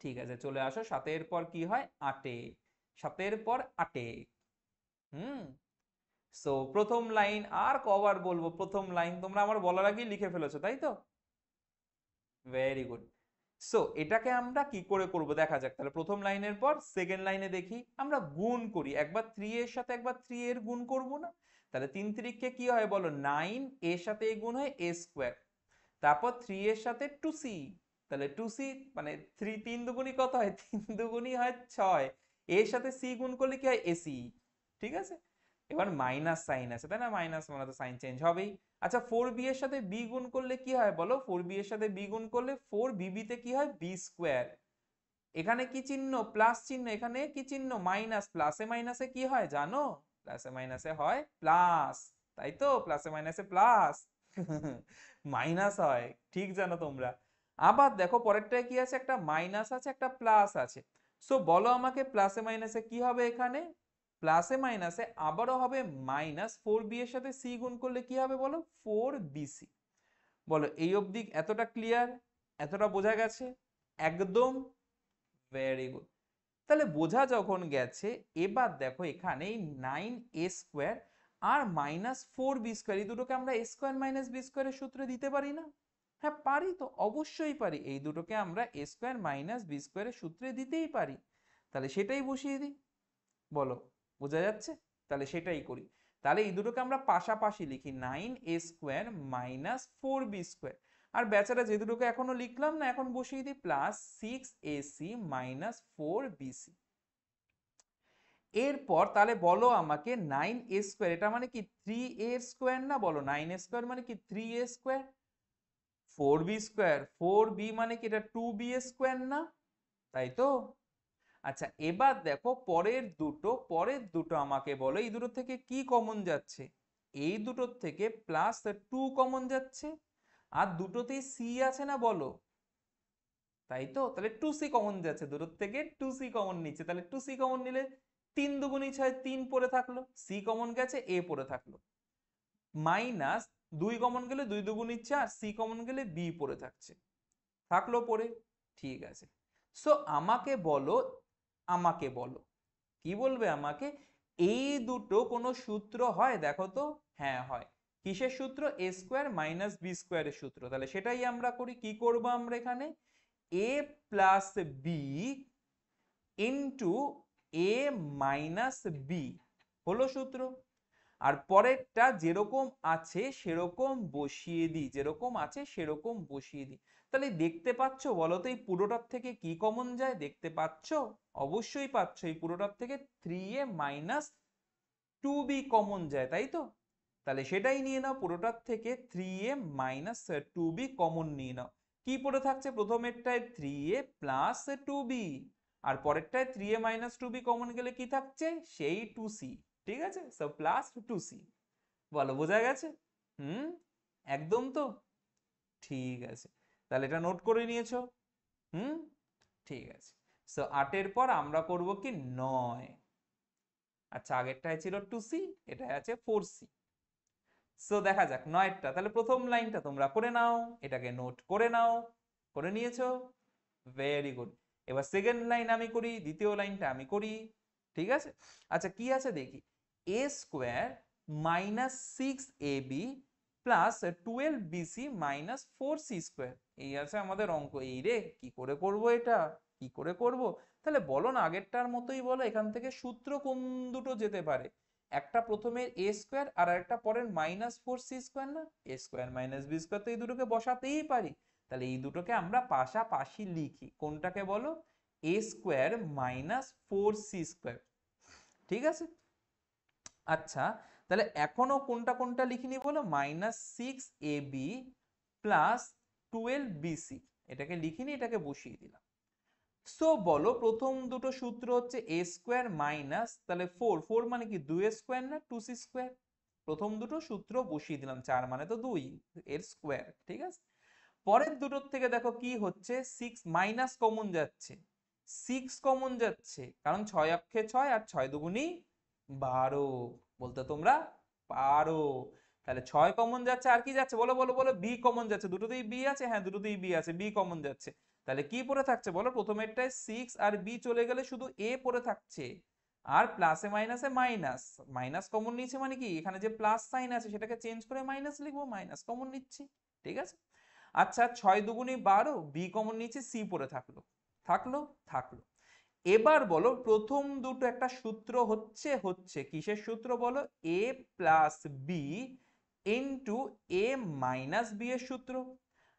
ঠিক আছে, চলে আসো 7-এর পর কি হয়, 8-এ, 7-এর পর 8-এ। হুম, সো প্রথম লাইন আর কবার বলবো, প্রথম লাইন তোমরা আমার বলার আগেই লিখে ফেলেছো, তাই তো? Very good. সো এটাকে আমরা কি করে করব দেখা যাক। তাহলে প্রথম লাইনের পর সেকেন্ড লাইনে দেখি, আমরা গুণ করি, একবার 3 এর সাথে একবার 3 এর গুণ করব না? তাহলে 3 3 কি হয় বলো, 9, এর সাথে এই গুণ হয় a স্কোয়ার, তারপর 3 এর সাথে 2c, তাহলে 2c মানে 3 3 দুগুণই কত হয়, 3 দুগুণই হয় 6, এর সাথে c গুণ করলে কি হয় ac। ঠিক আছে, এবার মাইনাস সাইন আছে তাই না, মাইনাস মানে তো সাইন চেঞ্জ হবেই। আচ্ছা 4b এর সাথে b গুণ করলে কি হয় বলো, 4b এর সাথে b গুণ করলে 4bb তে কি হয়, b স্কোয়ার। এখানে কি চিহ্ন, প্লাস চিহ্ন, এখানে কি চিহ্ন, মাইনাস, প্লাসে মাইনাসে কি হয় জানো, প্লাসে মাইনাসে হয় প্লাস, তাই তো, প্লাসে মাইনাসে প্লাস মাইনাস হয়, ঠিক জানো তোমরা। আবার দেখো পরেরটায় কি আছে, একটা মাইনাস আছে একটা প্লাস আছে। সো বলো আমাকে প্লাসে মাইনাসে কি হবে, এখানে প্লাসে মাইনাসে আবারও হবে মাইনাস, 4b এর সাথে c গুণ করলে কি হবে বলো, 4bc। বলো এই অবধি এতটা ক্লিয়ার, এতটা বোঝা গেছে একদম, ভেরি গুড। তাহলে বোঝা যখন গেছে, এবার দেখো এখানে 9a স্কোয়ার আর মাইনাস 4b স্কোয়ার, এই দুটোকে আমরা a স্কোয়ার মাইনাস বি স্কোয়ারের সূত্রে দিতে পারি না? হ্যাঁ পারি তো, অবশ্যই পারি, এই দুটোকে আমরা a স্কোয়ার মাইনাস বি স্কোয়ারের সূত্রে দিতেই পারি। তাহলে সেটাই বসিয়ে দিই, বলো বোঝা যাচ্ছে? তাহলে সেটাই করি। তাহলে এই দুটোকে আমরা পাশাপাশি লিখি, 9a square minus 4b square, আর বেচারা যে দুটোকে এখনো লিখলাম না, এখন বসিয়ে দিই প্লাস 6ac মাইনাস 4bc। এরপর তাহলে বলো আমাকে 9a স্কোয়ার এটা মানে কি 3a স্কোয়ার না, বলো 9a স্কোয়ার মানে কি 3a square, 4b square 4b মানে কি এটা 2b স্কোয়ার না, তাই তো? আচ্ছা এবার দেখো পরের দুটো আমাকে বলো, এই দুটো থেকে কি কমন যাচ্ছে, এই দুটোর থেকে প্লাস 2 কমন যাচ্ছে, আর দুটোতেই c আছে না বলো, তাই তো? তাহলে 2c কমন যাচ্ছে, দুটোর থেকে 2c কমন নিচ্ছে, তাহলে 2c কমন নিলে 3 দুগুণী 6, 3 পড়ে থাকলো, c কমন গেছে, a পড়ে থাকলো, মাইনাস 2 কমন গেলে 2 দুগুণী 4, c কমন গেলে b পড়ে থাকছে, থাকলো পড়ে। ঠিক আছে, সো আমাকে বলো কি বলবে আমাকে, এই দুটো কোনো সূত্র হয় দেখো তো, হ্যাঁ হয়। কিসের সূত্র, এ স্কোয়ার মাইনাস বি স্কোয়ারের সূত্র, তাহলে সেটাই আমরা করি, কি করব আমরা এখানে, এ প্লাস বি ইন্টু এ মাইনাস বি হলো সূত্র। আর পরেরটা যেরকম আছে সেরকম বসিয়ে দিই, যেরকম আছে সেরকম বসিয়ে দিই। তাহলে দেখতে পাচ্ছ বলো তো এই পুরোটার থেকে কি কমন যায়? দেখতে পাচ্ছ? অবশ্যই পাচ্ছ, এই পুরোটার থেকে 3a মাইনাস 2b কমন যায়, তাই তো? তাহলে সেটাই নিয়ে নাও, পুরোটার থেকে 3a মাইনাস 2b কমন নিয়ে নাও। কি পড়ে থাকছে? প্রথমেরটায় 3a প্লাস 2b, আর পরেরটায় 3a মাইনাস 2b কমন গেলে কি থাকছে? সেই 2c। ঠিক আছে, সো প্লাস 2c। বলো বোঝা গেছে? হুম, একদম তো? ঠিক আছে, তাহলে এটা নোট করে নিয়েছো? হুম, ঠিক আছে। সো 8-এর পর আমরা করব কি 9। আচ্ছা, আগেরটায় ছিল 2c, এটায় আছে 4c। সো দেখা যাক 9টা। তাহলে প্রথম লাইনটা তোমরা করে নাও, এটাকে নোট করে নাও। করে নিয়েছো? Very good. এবার সেকেন্ড লাইন আমি করি, দ্বিতীয় লাইনটা আমি করি। ঠিক আছে, আচ্ছা কি আছে দেখি। A square minus 6ab plus 12bc minus 4c square, এই আছে আমাদের অঙ্ক। এই রে, কি করে করব এটা, কি করে করব? তাহলে বলো না, আগেরটার মতোই বলো, এখান থেকে সূত্র কোন দুটো যেতে পারে? একটা প্রথমে এ স্কোয়ার আর একটা পরের মাইনাস 4c স্কোয়ার না? এ স্কোয়ার মাইনাস বি স্কোয়ার, তো এই দুটোকে বসাতেই পারি। তাহলে এই দুটোকে আমরা পাশাপাশি লিখি। কোনটাকে বলো? এ স্কোয়ার মাইনাস 4c স্কোয়ার। ঠিক আছে, আচ্ছা তাহলে এখনো কোনটা কোনটা লিখিনি বলো? মাইনাস 6ab প্লাস 12bc, এটাকে লিখিনি, এটাকে বসিয়ে দিলাম। সো বলো প্রথম দুটো সূত্র হচ্ছে এ স্কোয়ার মাইনাস, তাহলে 4 মানে কি 2 স্কোয়ার না 2c স্কোয়ার। প্রথম দুটো সূত্র বসিয়ে দিলাম, 4 মানে তো 2 এর স্কোয়ার। ঠিক আছে, পরের দুটোর থেকে দেখো কি হচ্ছে, 6 মাইনাস কমন যাচ্ছে, 6 কমন যাচ্ছে, কারণ 6 অক্ষে 6 আর 6 দুগুণী 12, বলতে তোমরা পারো। তাহলে 6 কমন যাচ্ছে, আর কি যাচ্ছে বলো বলো বলো? বি কমন যাচ্ছে, দুটোতেই বি আছে, হ্যাঁ দুটোতেই বি আছে, বি কমন যাচ্ছে। তাহলে কি পড়ে থাকছে বলো? প্রথমেরটায় 6 আর বি চলে গেলে শুধু এ পড়ে থাকছে, আর প্লাসে মাইনাসে মাইনাস। মাইনাস কমন নিয়েছে মানে কি, এখানে যে প্লাস সাইন আছে সেটাকে চেঞ্জ করে মাইনাস লিখবো, মাইনাস কমন নিচ্ছি। ঠিক আছে, আচ্ছা 6 দুগুণী 12, বি কমন নিচে সি পড়ে থাকলো, থাকলো থাকলো। এবার বলো প্রথম দুটো একটা সূত্র হচ্ছে, হচ্ছে কিসের সূত্র বলো? A plus B into A minus B এর সূত্র।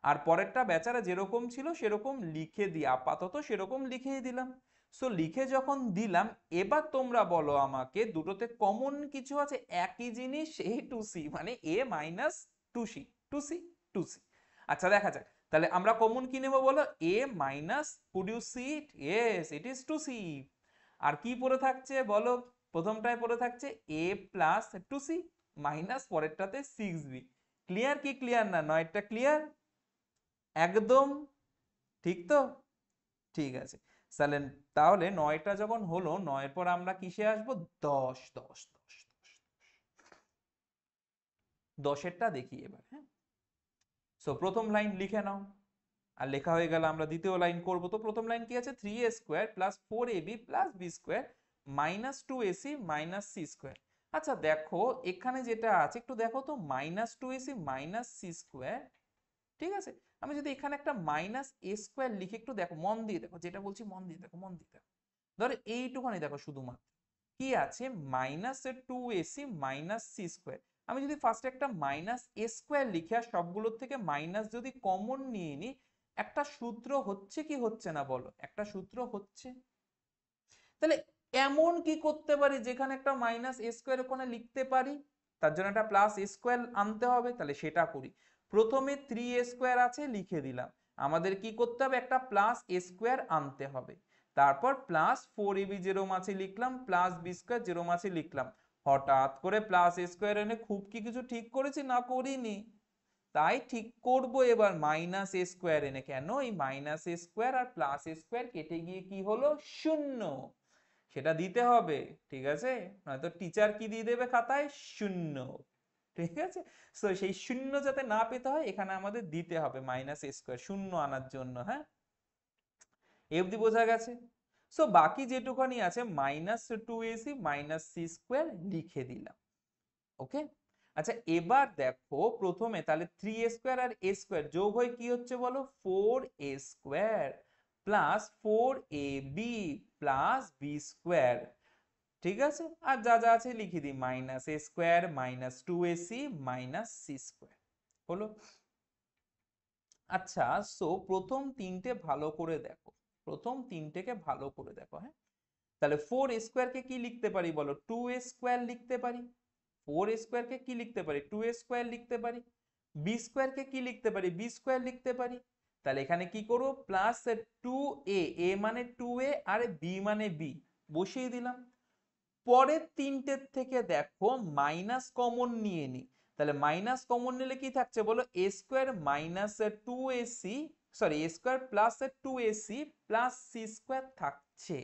আর পরেরটা বেচারা যেরকম ছিল সেরকম লিখে দিই, আপাতত সেরকম লিখেই দিলাম। সো লিখে যখন দিলাম, এবার তোমরা বলো আমাকে দুটোতে কমন কিছু আছে? একই জিনিস, এই 2c, মানে A minus 2c, 2c 2c। আচ্ছা দেখা যাক, তাহলে আমরা কমন কি নেব বলো? A minus, could you see it? Yes, it is 2c। আর কি পড়ে থাকছে বলো? প্রথমটায় পড়ে থাকছে এ প্লাস 2c মাইনাস পরেরটাতে 6b। ক্লিয়ার কি ক্লিয়ার না? 9টা ক্লিয়ার? একদম ঠিক তো? ঠিক আছে, তাহলে তাহলে 9টা যখন হলো, 9 পর আমরা কিসে আসবো? 10 10 10 10এরটা দেখি এবার। হ্যাঁ, সো প্রথম লাইন লিখে নাও, আর লেখা হয়ে গেল, আমরা দ্বিতীয় লাইন করব। তো প্রথম লাইন কি আছে? 3a square plus 4ab plus B square minus 2ac minus C square. আচ্ছা দেখো এখানে যেটা আছে একটু দেখো তো, minus 2ac minus C square. ঠিক আছে, আমি যদি এখানে একটা মাইনাস এ স্কোয়ার লিখে, একটু দেখো মন দিয়ে দেখো, যেটা বলছি মন দিয়ে দেখো, মন দিয়ে দেখো। ধরো এইটুখানি দেখো শুধুমাত্র, কি আছে? Minus 2ac minus C square. আমি যদি ফার্স্টে একটা মাইনাস এ স্কোয়ার লিখে আর সবগুলোর থেকে মাইনাস যদি কমন নিয়ে নিই, একটা সূত্র হচ্ছে কি হচ্ছে না বলো? একটা সূত্র হচ্ছে। তাহলে এমন কি করতে পারি যেখানে একটা মাইনাস এ স্কোয়ার ওখানে লিখতে পারি? তার জন্য একটা প্লাস এ স্কোয়ার আনতে হবে, তাহলে সেটা করি। প্রথমে 3a স্কোয়ার আছে, লিখে দিলাম। আমাদের কি করতে হবে? একটা প্লাস এ স্কোয়ার আনতে হবে। তারপর প্লাস 4ab যেরকম আছে লিখলাম, প্লাস বি স্কোয়ার যেরকম আছে লিখলাম। হঠাৎ করে প্লাস এ স্কোয়ার এনে খুব কি কিছু ঠিক করেছি? না, করিনি। তাই ঠিক করব এবার মাইনাস এ স্কোয়ার এনে। কেন? এই minus A square R plus A square কেটে গিয়ে কি হলো? শূন্য। সেটা দিতে হবে, ঠিক আছে? নয়তো টিচার কি দিয়ে দেবে খাতায়? শূন্য। ঠিক আছে, তো সেই শূন্য যাতে না পেতে হয়, এখানে আমাদের দিতে হবে মাইনাস এ স্কোয়ার, শূন্য আনার জন্য। হ্যাঁ, এ অবধি বোঝা গেছে? সো বাকি যেটুখানি আছে minus 2ac minus C square লিখে দিলাম। ওকে, আচ্ছা এবার দেখো প্রথমে তাহলে 3a square R a square যোগ হয়ে কি হচ্ছে বলো? 4a square plus 4ab plus B square. ঠিক আছে, আর যা যা আছে লিখে দিই, minus A square minus 2ac minus C square হলো। আচ্ছা, সো প্রথম তিনটে ভালো করে দেখো, প্রথম তিনটেকে ভালো করে দেখো। হ্যাঁ, তাহলে 4a² কি লিখতে পারি বলো? 2a² লিখতে পারি। 4a² কি লিখতে পারি? 2a² লিখতে পারি। b² কি লিখতে পারি? b² লিখতে পারি। তাহলে এখানে কি করব? প্লাস 2a, a মানে 2a আর b মানে b, বসিয়ে দিলাম। পরের তিনটের থেকে দেখো মাইনাস কমন নিয়ে নি। তাহলে মাইনাস কমন নিলে কি থাকছে বলো? a² minus 2ac, sorry a² plus 2ac plus c² থাকছে,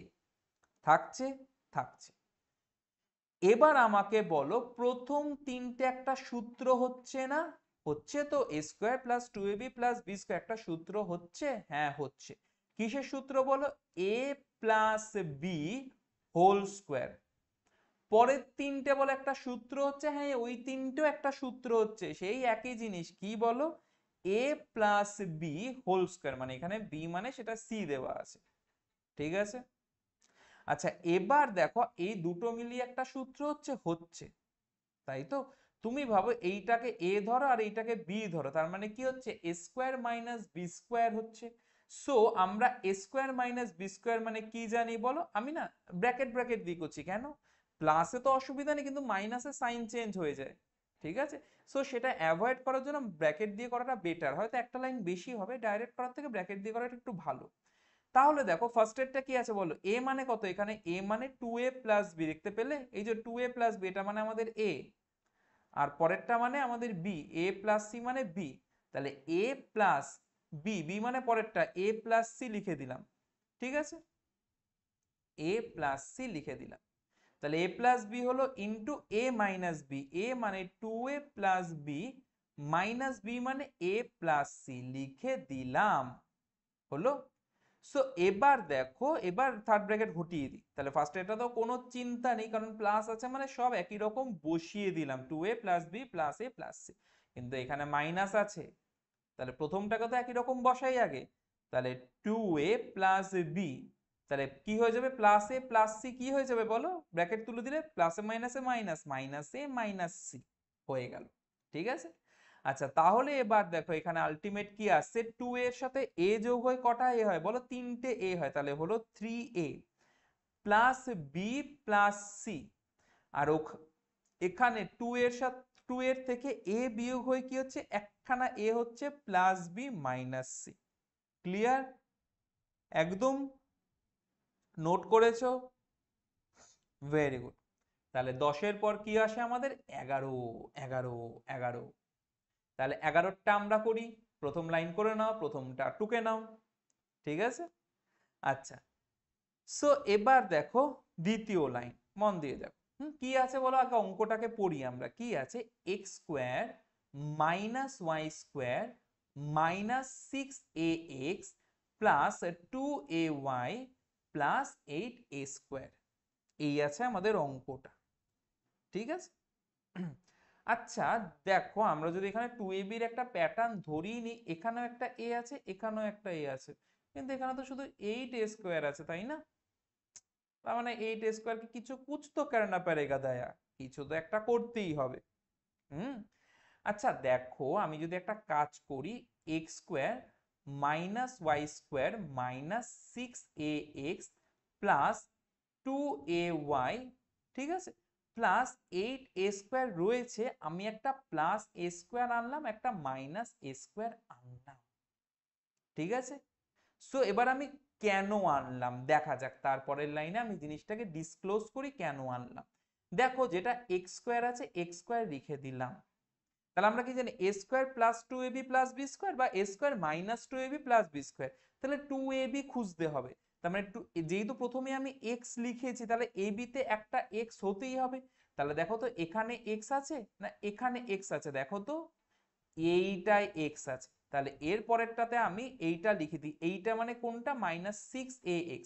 থাকছে, থাকছে। এবার আমাকে বলো প্রথম তিনটে একটা সূত্র হচ্ছে না? হচ্ছে তো, a² plus 2ab plus b² একটা সূত্র হচ্ছে? হ্যাঁ হচ্ছে। কিসের সূত্র বলো? a plus B whole square. পরের তিনটে বলে একটা সূত্র হচ্ছে, হ্যাঁ ওই তিনটেও একটা সূত্র হচ্ছে, সেই একই জিনিস, কি বলো? a plus B whole square, মানে এখানে b মানে সেটা c দেওয়া আছে। ঠিক আছে, আচ্ছা এবার দেখো এই দুটো মিলিয়ে একটা সূত্র হচ্ছে, হচ্ছে তাই তো? তুমি ভাবো এইটাকে a ধরো আর এইটাকে b ধরো, তার মানে কি হচ্ছে? a² মাইনাস b² হচ্ছে। সো আমরা a² মাইনাস b² মানে কি জানি বলো? আমি না ব্র্যাকেট ব্র্যাকেট দিয়ে করছি, কেন? প্লাসে তো অসুবিধা নেই, কিন্তু মাইনাসে সাইন চেঞ্জ হয়ে যায়। ঠিক আছে, সো সেটা অ্যাভয়েড করার জন্য ব্র্যাকেট দিয়ে করাটা বেটার, হয়তো একটা লাইন বেশি হবে, ডাইরেক্ট করার থেকে ব্র্যাকেট দিয়ে করাটা একটু ভালো। তাহলে দেখো ফার্স্ট এরটা কি আছে বলো? a মানে কত? এখানে a মানে 2a প্লাস b, দেখতে পেলে? এই যে 2a প্লাস b, এটা মানে আমাদের a, আর পরেরটা মানে আমাদের b, a প্লাস c মানে b। তাহলে a প্লাস b, b মানে পরেরটা a প্লাস c লিখে দিলাম। ঠিক আছে, a প্লাস c লিখে দিলাম। তাহলে a প্লাস b হলো into a minus b, a মানে 2a plus b minus b মানে a প্লাস c লিখে দিলাম, হলো। সো এবার দেখো, এবার থার্ড ব্র্যাকেট হটিয়ে দিই। তাহলে ফার্স্ট এটা তো কোনো চিন্তা নেই, কারণ প্লাস আছে মানে সব একই রকম বসিয়ে দিলাম, 2a plus b plus a plus c। কিন্তু এখানে মাইনাস আছে, তাহলে প্রথমটাকে তো একই রকম বসাই আগে। তাহলে 2a প্লাস b, তাহলে কি হয়ে যাবে? প্লাস a প্লাস c কি হয়ে যাবে বলো? ব্র্যাকেট তুলে দিলে প্লাসে মাইনাসে minus, minus a minus c হয়ে গেল। ঠিক আছে, আচ্ছা তাহলে এবার দেখো এখানে আলটিমেট কি আসছে? 2 এর সাথে a যোগ হয়ে কটা a হয় বলো? তিনটে a হয়, তাহলে হলো 3a plus b plus c। আর এখানে 2 এর সাথে 2 এর থেকে a বিয়োগ হয়ে কি হচ্ছে? একখানা a হচ্ছে plus b minus c। Clear? একদম নোট করেছো? Very good. তাহলে 10 এর পর কি আসে আমাদের? 11, 11, 11। তাহলে 11টা আমরা করি, প্রথম লাইন করে নাও, প্রথমটা টুকে নাও। ঠিক আছে, আচ্ছা সো এবার দেখো দ্বিতীয় লাইন, মন দিয়ে দেখো। কি আছে বলো? আগে অঙ্কটাকে পড়ি আমরা। কি আছে? x² minus y² minus 6ax plus 2ay plus 8a², এই আছে আমাদের অঙ্কটা। ঠিক আছে, আচ্ছা দেখো আমরা যদি এখানে 2ab এর একটা প্যাটার্ন ধরিয়ে নিই, এখানেও একটা a আছে, এখানেও একটা a আছে, কিন্তু এখানে তো শুধু 8a² আছে, তাই না? তার মানে 8a² কি কিছু কুছ তো করনা পড়েগা দয়া, কিছু তো একটা করতেই হবে। হুম, আচ্ছা দেখো আমি যদি একটা কাজ করি, x² minus y² minus 6ax plus 2ay, ঠিক আছে, প্লাস 8a² রয়েছে, আমি একটা প্লাস a² আনলাম, একটা মাইনাস a² আনলাম। ঠিক আছে, সো এবার আমি কেন আনলাম দেখা যাক, তারপরের লাইনে আমি জিনিসটাকে ডিসক্লোজ করি কেন আনলাম। দেখো যেটা x² আছে x² লিখে দিলাম। তাহলে আমরা কি জানি? a² plus 2ab plus b² বা a² minus 2ab plus b², তাহলে 2ab খুঁজতে হবে। তার মানে যেহেতু প্রথমে আমি x লিখেছি, তাহলে ab তে একটা x হতেই হবে। তাহলে দেখো তো এখানে x আছে না এখানে x আছে? দেখো তো এইটাই x আছে, তাহলে এর পরেরটাতে আমি এইটা লিখে দিই। এইটা মানে কোনটা? Minus 6ax।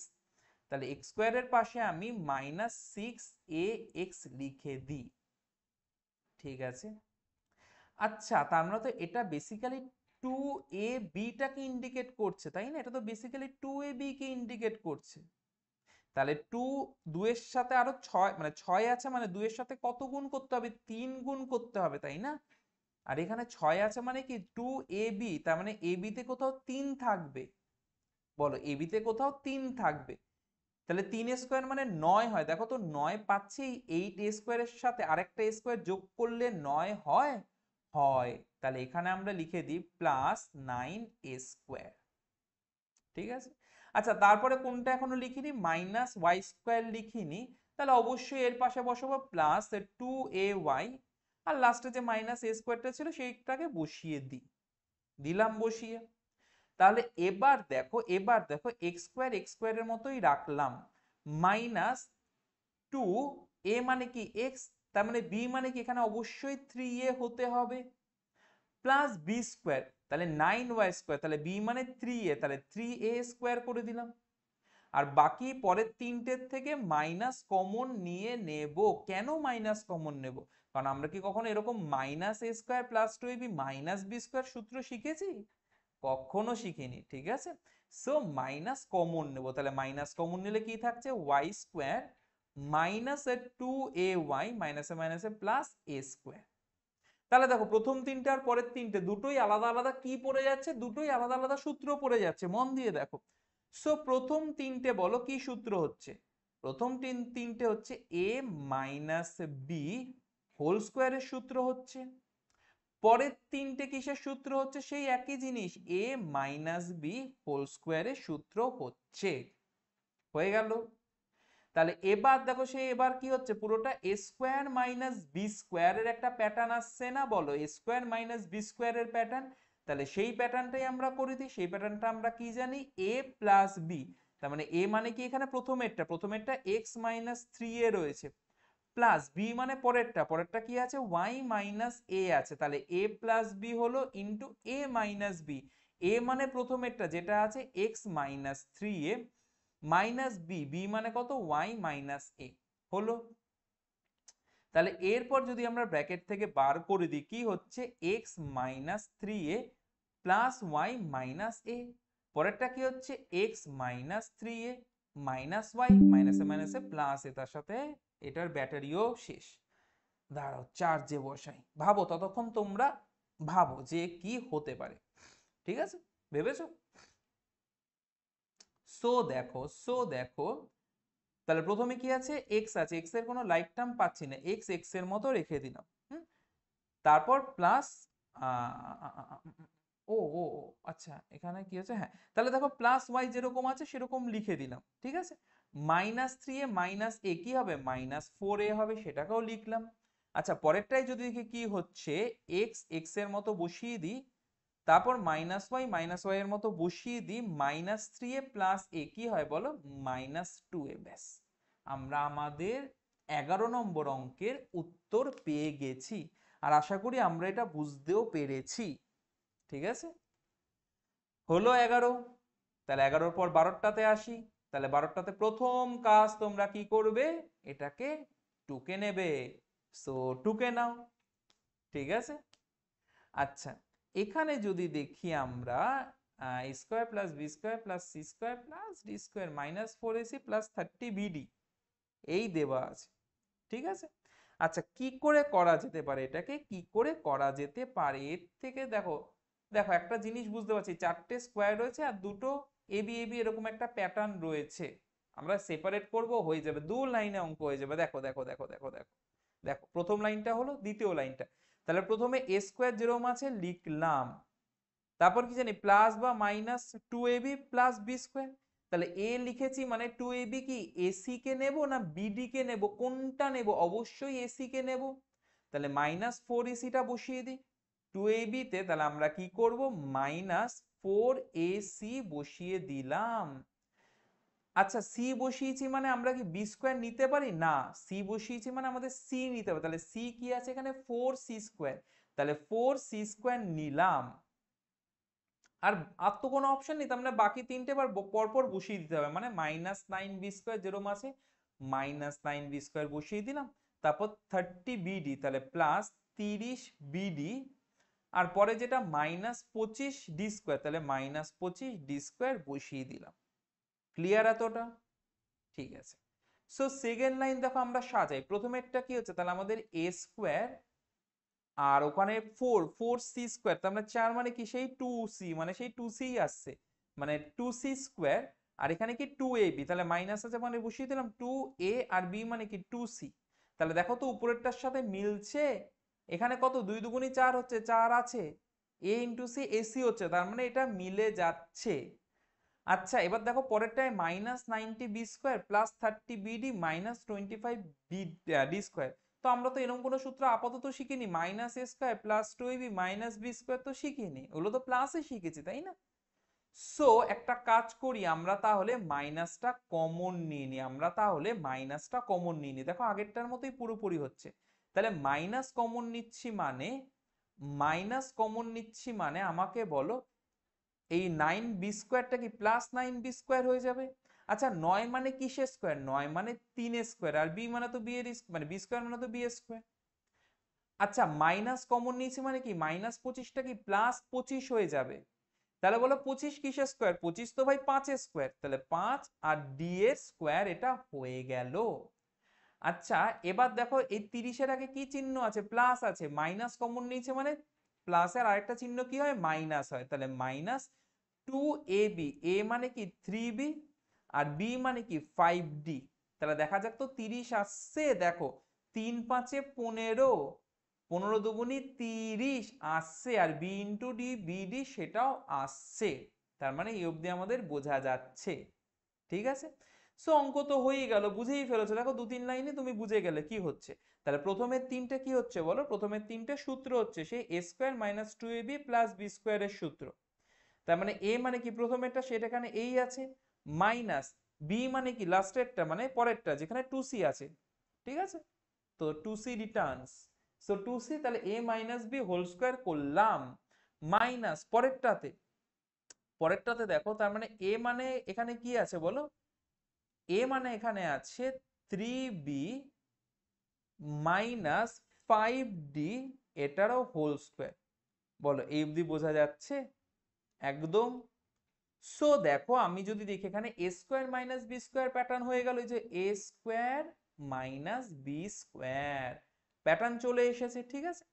তাহলে x² এর পাশে আমি মাইনাস 6ax লিখে দিই। ঠিক আছে, আচ্ছা তার মানে তো এটা বেসিক্যালি 2ab টাকে ইন্ডিকেট করছে, তাই না? এটা তো বেসিক্যালি 2ab কে ইন্ডিকেট করছে। তাহলে 2 2 এর সাথে আরো 6 মানে 6 আছে মানে 2 এর সাথে কত গুণ করতে হবে? 3 গুণ করতে হবে, তাই না? আর এখানে 6 আছে মানে কি 2ab, তার মানে ab তে কোথাও 3 থাকবে। বলো ab তে কোথাও 3 থাকবে। তাহলে 3 স্কোয়ার মানে 9 হয়। দেখো তো 9 পাচ্ছি 8 a স্কোয়ারের সাথে আরেকটা স্কোয়ার যোগ করলে 9 হয়। হয়। তাহলে এখানে আমরা লিখে দিই +9a স্কোয়ার। ঠিক আছে। আচ্ছা, তারপরে কোনটা এখনো লিখিনি? -y² লিখিনি। তাহলে অবশ্যই এর পাশে বসাবো +2ay, আর লাস্টে যে -a² ছিল সেইটাকে বসিয়ে দিই। দিলাম বসিয়ে। তাহলে এবার দেখো x² এর মতোই রাখলাম, -2a মানে কি x, তার মানে b মানে কি এখানে অবশ্যই 3a হতে হবে, +b², তাহলে 9y², তাহলে b মানে 3a, তাহলে 3a² করে দিলাম। আর বাকি পরের তিনটের থেকে মাইনাস কমন নিয়ে নেব। কেন মাইনাস কমন নেব? কারণ আমরা কি কখনো এরকম -a² + 2ab -b² সূত্র শিখেছি? কখনো শিখিনি। ঠিক আছে, সো মাইনাস কমন নেব। তাহলে মাইনাস কমন নিলে কি থাকছে? y² -2ay মাইনাসে মাইনাসে +a²। তাহলে দেখো প্রথম তিনটে আর পরের তিনটে দুটোই আলাদা আলাদা কি পড়ে যাচ্ছে? দুটোই আলাদা আলাদা সূত্র পড়ে যাচ্ছে, মন দিয়ে দেখো। সো প্রথম তিনটে বলো কি সূত্র হচ্ছে? প্রথম তিনটে হচ্ছে a - b হোল স্কোয়ারের সূত্র হচ্ছে। পরের তিনটে কিসের সূত্র হচ্ছে? সেই একই জিনিস, a - b হোল স্কোয়ারের সূত্র হচ্ছে। হয়ে গেল। তাহলে এবার দেখো এবার কি হচ্ছে? পুরোটা a² - b² এর একটা প্যাটার্ন আসছে না? বলো a² - b² এর প্যাটার্ন। তাহলে সেই প্যাটার্নটাই আমরা করে দিই। সেই প্যাটার্নটা আমরা কি জানি? a + b, তার মানে a মানে কি এখানে প্রথমেরটা x - 3a রয়েছে, প্লাস b মানে পরেরটা কি আছে? y - a আছে। তাহলে a + b হলো ইন্টু a - b। a মানে প্রথমেরটা যেটা আছে x - 3a, minus b, b মানে কত? y - a হলো। তাহলে এরপর যদি আমরা ব্র্যাকেট থেকে বার করে দিই কি হচ্ছে? x - 3a plus y - a। পরেরটা কি হচ্ছে? x - 3a মাইনাস y, মাইনাসে মাইনাসে প্লাস এ, তার সাথে এটার ব্যাটারিও শেষ। দাঁড়াও চার্জে বসাই। ভাবো ততক্ষণ তোমরা, ভাবো যে কি হতে পারে। ঠিক আছে, ভেবেছো? সো দেখো তাহলে প্রথমে কি আছে? x আছে, x এর কোনো লাইক টার্ম পাচ্ছি না, x x এর মতো রেখে দিলাম। তারপর প্লাস ও ও ও, আচ্ছা এখানে কি আছে? হ্যাঁ, তাহলে দেখো প্লাস ওয়াই যেরকম আছে সেরকম লিখে দিলাম। ঠিক আছে, -3a - a কি হবে? -4a হবে, সেটাকেও লিখলাম। আচ্ছা পরেরটাই যদি দেখি কি হচ্ছে, x x এর মতো বসিয়ে দিই, তারপর -y এর মতো বসিয়ে দিই, -3a + a কি হয় বলো? -2a। ব্যাস, আমরা আমাদের 11 নম্বর অঙ্কের উত্তর পেয়ে গেছি। আর আশা করি আমরা এটা বুঝতেও পেরেছি। ঠিক আছে, হলো 11। তাহলে 11-র পর 12টাতে আসি। তাহলে 12টাতে প্রথম কাজ তোমরা কি করবে? এটাকে টুকে নেবে। সো টুকে নাও। ঠিক আছে, আচ্ছা এখানে যদি দেখি আমরা a² + b² + c² + d² -4ac + 30bd এই দেওয়া আছে। ঠিক আছে, আচ্ছা কি করে করা যেতে পারে? এটাকে কি করে করা যেতে পারে? এর থেকে দেখো দেখো একটা জিনিস বুঝতে পারছি, চারটে স্কোয়ার রয়েছে আর দুটো এবি এবি এরকম একটা প্যাটার্ন রয়েছে। আমরা সেপারেট করব, হয়ে যাবে, দু লাইনে অঙ্ক হয়ে যাবে। দেখো দেখো দেখো দেখো দেখো দেখো প্রথম লাইনটা হলো, দ্বিতীয় লাইনটা। তাহলে প্রথমে a² যেরকম আছে লিখলাম, তারপর কি জানি প্লাস বা -2ab + b²। তাহলে a লিখেছি মানে 2ab কি ac কে নেব না bd কে নেব? কোনটা নেব? অবশ্যই ac কে নেব। তাহলে -4ac টা বসিয়ে দিই 2ab তে। তাহলে আমরা কি করব? -4ac বসিয়ে দিলাম। আচ্ছা c বসিয়েছি মানে আমরা কি b² নিতে পারি না? c বসিয়েছি মানে আমাদের c নিতে হবে। তাহলে c কি আছে এখানে? 4c²। তাহলে 4c² নিলাম। আর আর তো কোনো অপশন নেই, তার মানে বাকি তিনটে বার পরপর বসিয়ে দিতে হবে। মানে -9b² যেরকম আছে -9b² বসিয়ে দিলাম। তারপর 30bd, তাহলে +30bd, আর পরে যেটা -25d², তাহলে -25d² বসিয়ে দিলাম। ক্লিয়ার এতটা? ঠিক আছে। সো সেকেন্ড লাইন দেখো আমরা সাজাই, প্রথমেরটা কি হচ্ছে, তাহলে আমাদের এ স্কোয়ার আর ওখানে ফোর, ফোর সি স্কোয়ার, তার মানে 4 মানে কি সেই 2c, মানে সেই 2c আসছে, মানে 2c স্কোয়ার। আর এখানে কি 2ab, তাহলে মাইনাস আছে মানে বসিয়ে দিলাম 2a, আর b মানে কি 2c। তাহলে দেখো তো উপরেরটার সাথে মিলছে, এখানে কত 2 দুগুণি 4 হচ্ছে, 4 আছে, a ইন্টু সি এসি হচ্ছে, তার মানে এটা মিলে যাচ্ছে। আচ্ছা এবার দেখো পরেরটায় minus 90 B square plus 30 BD minus 25 B D square. তো আমরা তো এরকম কোনো সূত্র আপাতত শিখিনি, minus A square plus 2ab minus B square তো শিখিনি, ওগুলো তো প্লাসে শিখেছি তাই না? সো একটা কাজ করি আমরা, তাহলে মাইনাসটা কমন নিয়ে নিই, আমরা তাহলে মাইনাসটা কমন নিয়ে নিই, দেখো আগেরটার মতোই পুরোপুরি হচ্ছে। তাহলে মাইনাস কমন নিচ্ছি মানে, মাইনাস কমন নিচ্ছি মানে আমাকে বলো এই 9b স্কোয়ারটা কি প্লাস 9b স্কোয়ার হয়ে যাবে। আচ্ছা 9 মানে কিসের স্কোয়ার, 9 মানে 3 স্কোয়ার, আর b মানে তো b এর মানে b স্কোয়ার মানে তো b স্কোয়ার। আচ্ছা মাইনাস কমন নিয়েছি মানে কি মাইনাস 25টা কি প্লাস 25 হয়ে যাবে। তাহলে বলো 25 কিসের স্কোয়ার, 25 তো ভাই 5 এর স্কোয়ার, তাহলে 5 আর ডি এর স্কোয়ার এটা হয়ে গেল। আচ্ছা এবার দেখো এই 30 এর আগে কি চিহ্ন আছে, প্লাস আছে, মাইনাস কমন নিয়েছে মানে প্লাসের আরেকটা চিহ্ন কি হয়, মাইনাস হয়, তাহলে মাইনাস 2ab, a মানে কি 3b আর b মানে কি 5d। তাহলে দেখা যাক তো 30 আসছে, দেখো 3 5 এ 15, 15 দুগুণি 30 আসছে, আর b ইন্টু ডি বিডি সেটাও আসছে, তার মানে এই অবধি আমাদের বোঝা যাচ্ছে। ঠিক আছে, সো অঙ্ক তো হয়েই গেল, বুঝেই ফেলেছো, দেখো 2-3 লাইনে তুমি বুঝে গেলে কি হচ্ছে। তাহলে প্রথমের তিনটে কি হচ্ছে বলো, প্রথমের তিনটে সূত্র হচ্ছে সেই a square minus 2ab plus b স্কোয়ারের সূত্র। তার মানে a মানে কি প্রথমেরটা সেটা এখানে এই আছে, মাইনাস b মানে কি লাস্টেরটা মানে পরেরটা যেখানে 2c আছে। ঠিক আছে, তো 2c রিটার্নস, সো 2c, তাহলে a minus b whole square করলাম, মাইনাস পরেরটাতে, পরেরটাতে দেখো তার মানে a মানে এখানে কি আছে বলো, a মানে এখানে আছে 3b মাইনাস 5d, এটারও হোল স্কোয়ার। বলো এই অবধি বোঝা যাচ্ছে একদম। সো দেখো আমি যদি দেখি এখানে A square minus B square pattern হয়ে গেল, যে A square minus B square pattern চলে এসেছে। ঠিক আছে,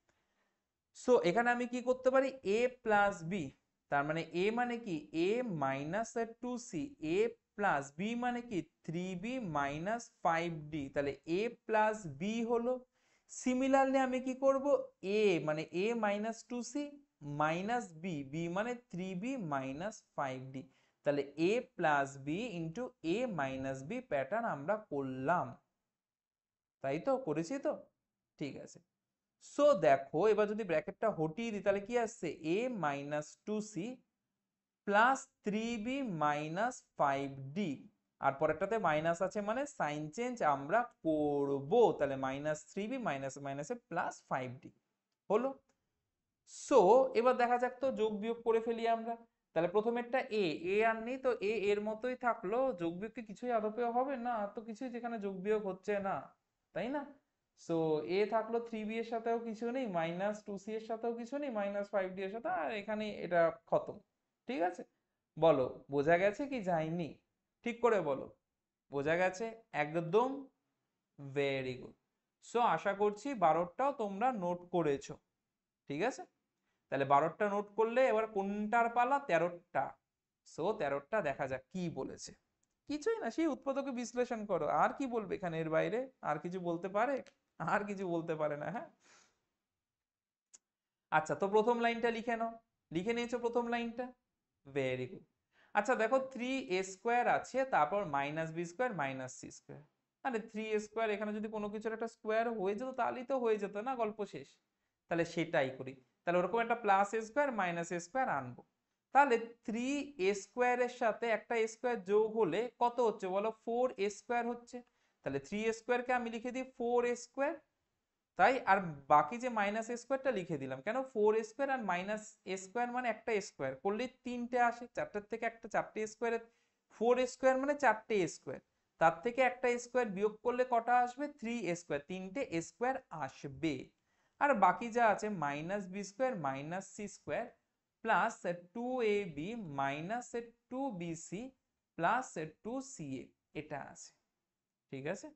সো এখানে আমি কি করতে পারি, এ প্লাস বি, তার মানে এ মানে কি A minus 2c, A plus B মানে কি 3b মাইনাস 5d, তাহলে এ প্লাস বি হলো। সিমিলারলি আমি কি করব, এ মানে A minus 2c minus B, B মানে 3b মাইনাস 5d, তাহলে A plus B into A minus B pattern আমরা করলাম, তাই তো করেছি তো। ঠিক আছে, সো দেখো এবার যদি ব্র্যাকেটটা হটিয়ে দিই তাহলে কি আসছে, a minus 2c plus 3b minus 5d, আর পরেরটাতে মাইনাস আছে মানে সাইন চেঞ্জ আমরা করব, তাহলে মাইনাস 3b মাইনাস মাইনাসে প্লাস 5d হলো। সো এবার দেখা যাক তো যোগ বিয়োগ করে ফেলি আমরা, তাহলে প্রথমেরটা এ, এ আর নেই তো এ এর মতোই থাকলো, যোগ বিয়োগ কি কিছুই আদপেও হবে না, তো কিছুই যেখানে যোগ বিয়োগ হচ্ছে না, তাই না? সো এ থাকলো 3b এর সাথেও কিছু নেই, মাইনাস 2c এর সাথেও কিছু নেই, মাইনাস 5d এর সাথে, আর এখানে এটা খতম। ঠিক আছে, বলো বোঝা গেছে কি যায়নি, ঠিক করে বলো, বোঝা গেছে একদম, ভেরি গুড। সো আশা করছি 12টাও তোমরা নোট করেছো। ঠিক আছে, তাহলে 12টা নোট করলে এবার কোনটার পালা, 13টা। সো 13টা দেখা যাক কি বলেছে। কিছুই না, সেই উৎপাদকে বিশ্লেষণ করো, আর কি বলবে এখানে, এর বাইরে আর কিছু বলতে পারে, আর কিছু বলতে পারে না। হ্যাঁ, আচ্ছা তো প্রথম লাইনটা লিখে নাও, লিখে নিয়েছো প্রথম লাইনটা, ভেরি গুড। আচ্ছা দেখো 3a স্কোয়ার আছে, তারপর minus B square minus C square, আরে 3a স্কোয়ার এখানে যদি কোনো কিছুর একটা স্কোয়ার হয়ে যেত তাহলেই তো হয়ে যেত না, গল্প শেষ। তাহলে সেটাই করি, তাহলে ওরকম একটা plus A square minus A square আনবো, তাহলে 3a স্কোয়ারের সাথে একটা এ স্কোয়ার যোগ হলে কত হচ্ছে বলো, 4a স্কোয়ার হচ্ছে, তাহলে 3a স্কোয়ারকে আমি লিখে দিই 4a স্কোয়ার, তাই আর বাকি যে মাইনাস এ স্কোয়ারটা লিখে দিলাম, কেন 4a square R minus A square মানে একটা স্কোয়ার করলে তিনটে আসে, চারটের থেকে একটা, চারটে স্কোয়ারে 4a স্কোয়ার মানে চারটে স্কোয়ার, তার থেকে একটা স্কোয়ার বিয়োগ করলে কটা আসবে, 3a স্কোয়ার, তিনটে স্কোয়ার আসবে। আর বাকি যা আছে minus B square minus C square plus 2ab minus 2bc plus 2ca, এটা আছে। ঠিক আছে।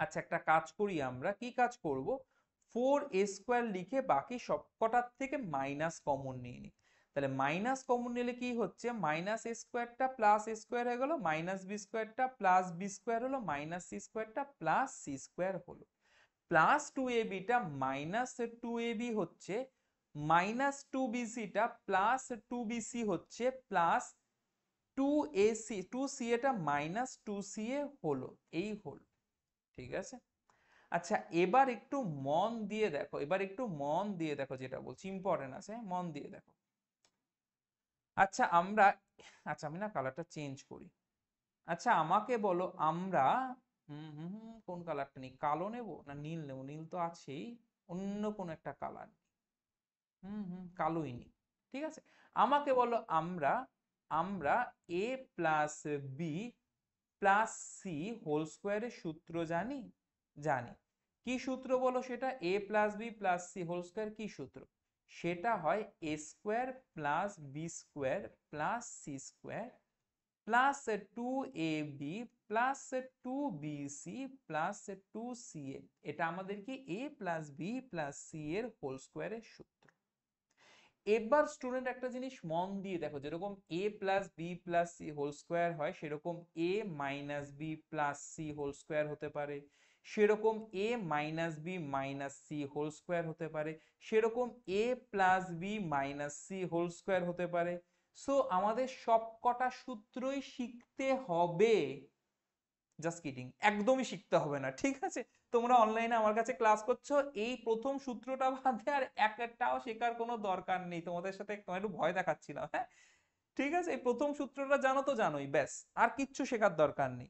আচ্ছা একটা কাজ করি, আমরা কি কাজ করব, 4a² লিখে বাকি সবকটার থেকে মাইনাস কমন নিয়ে নিই। তাহলে মাইনাস কমন নিলে কি হচ্ছে, মাইনাস a স্কোয়ারটা প্লাস a স্কোয়ার হয়ে গেল, মাইনাস b স্কোয়ারটা প্লাস b স্কোয়ার হলো, মাইনাস c স্কোয়ারটা প্লাস c স্কোয়ার হলো, প্লাস 2ab টা মাইনাস 2ab হচ্ছে, মাইনাস 2bc টা প্লাস 2bc হচ্ছে, প্লাস 2c এটা মাইনাস 2ca হলো, এই হলো। ঠিক আছে। আচ্ছা এবার একটু মন দিয়ে দেখো, এবার একটু মন দিয়ে দেখো, যেটা বলছি ইম্পর্টেন্ট আছে, মন দিয়ে দেখো। আচ্ছা আমরা, আচ্ছা আমি না কালারটা চেঞ্জ করি। আচ্ছা আমাকে বলো, আমরা কোন কালারটা নিই, কালো নেব না নীল নেব, নীল তো আছেই, অন্য কোন একটা কালার, কালোই নিই। ঠিক আছে। আমাকে বলো, আমরা আমরা a plus b plus c whole স্কোয়ারের সূত্র জানি? জানি। কি সূত্র বলো সেটা, a plus b plus c whole square কি সূত্র? সেটা হয় a square plus B square plus c square plus 2ab plus 2bc plus 2ca। এটা আমাদের কি a plus b plus c এর হোল স্কোয়ারের সূত্র। এবার স্টুডেন্ট একটা জিনিস মন দিয়ে দেখো, যেরকম a plus b plus c whole square হয়, সেরকম a minus b plus c whole square হতে পারে, সেরকম a minus B minus c whole square হতে পারে, সেরকম a plus b minus c whole square হতে পারে। সো আমাদের সবকটা সূত্রই শিখতে হবে। জাস্ট কিডিং, একদমই শিখতে হবে না, ঠিক আছে। তোমরা অনলাইনে আমার কাছে ক্লাস করছো, এই প্রথম সূত্রটা বাদে আর একটাও শেখার কোনো দরকার নেই। তোমাদের সাথে একটু ভয় দেখাচ্ছিলাম, হ্যাঁ ঠিক আছে। এই প্রথম সূত্রটা জানো তো জানোই, ব্যাস আর কিচ্ছু শেখার দরকার নেই।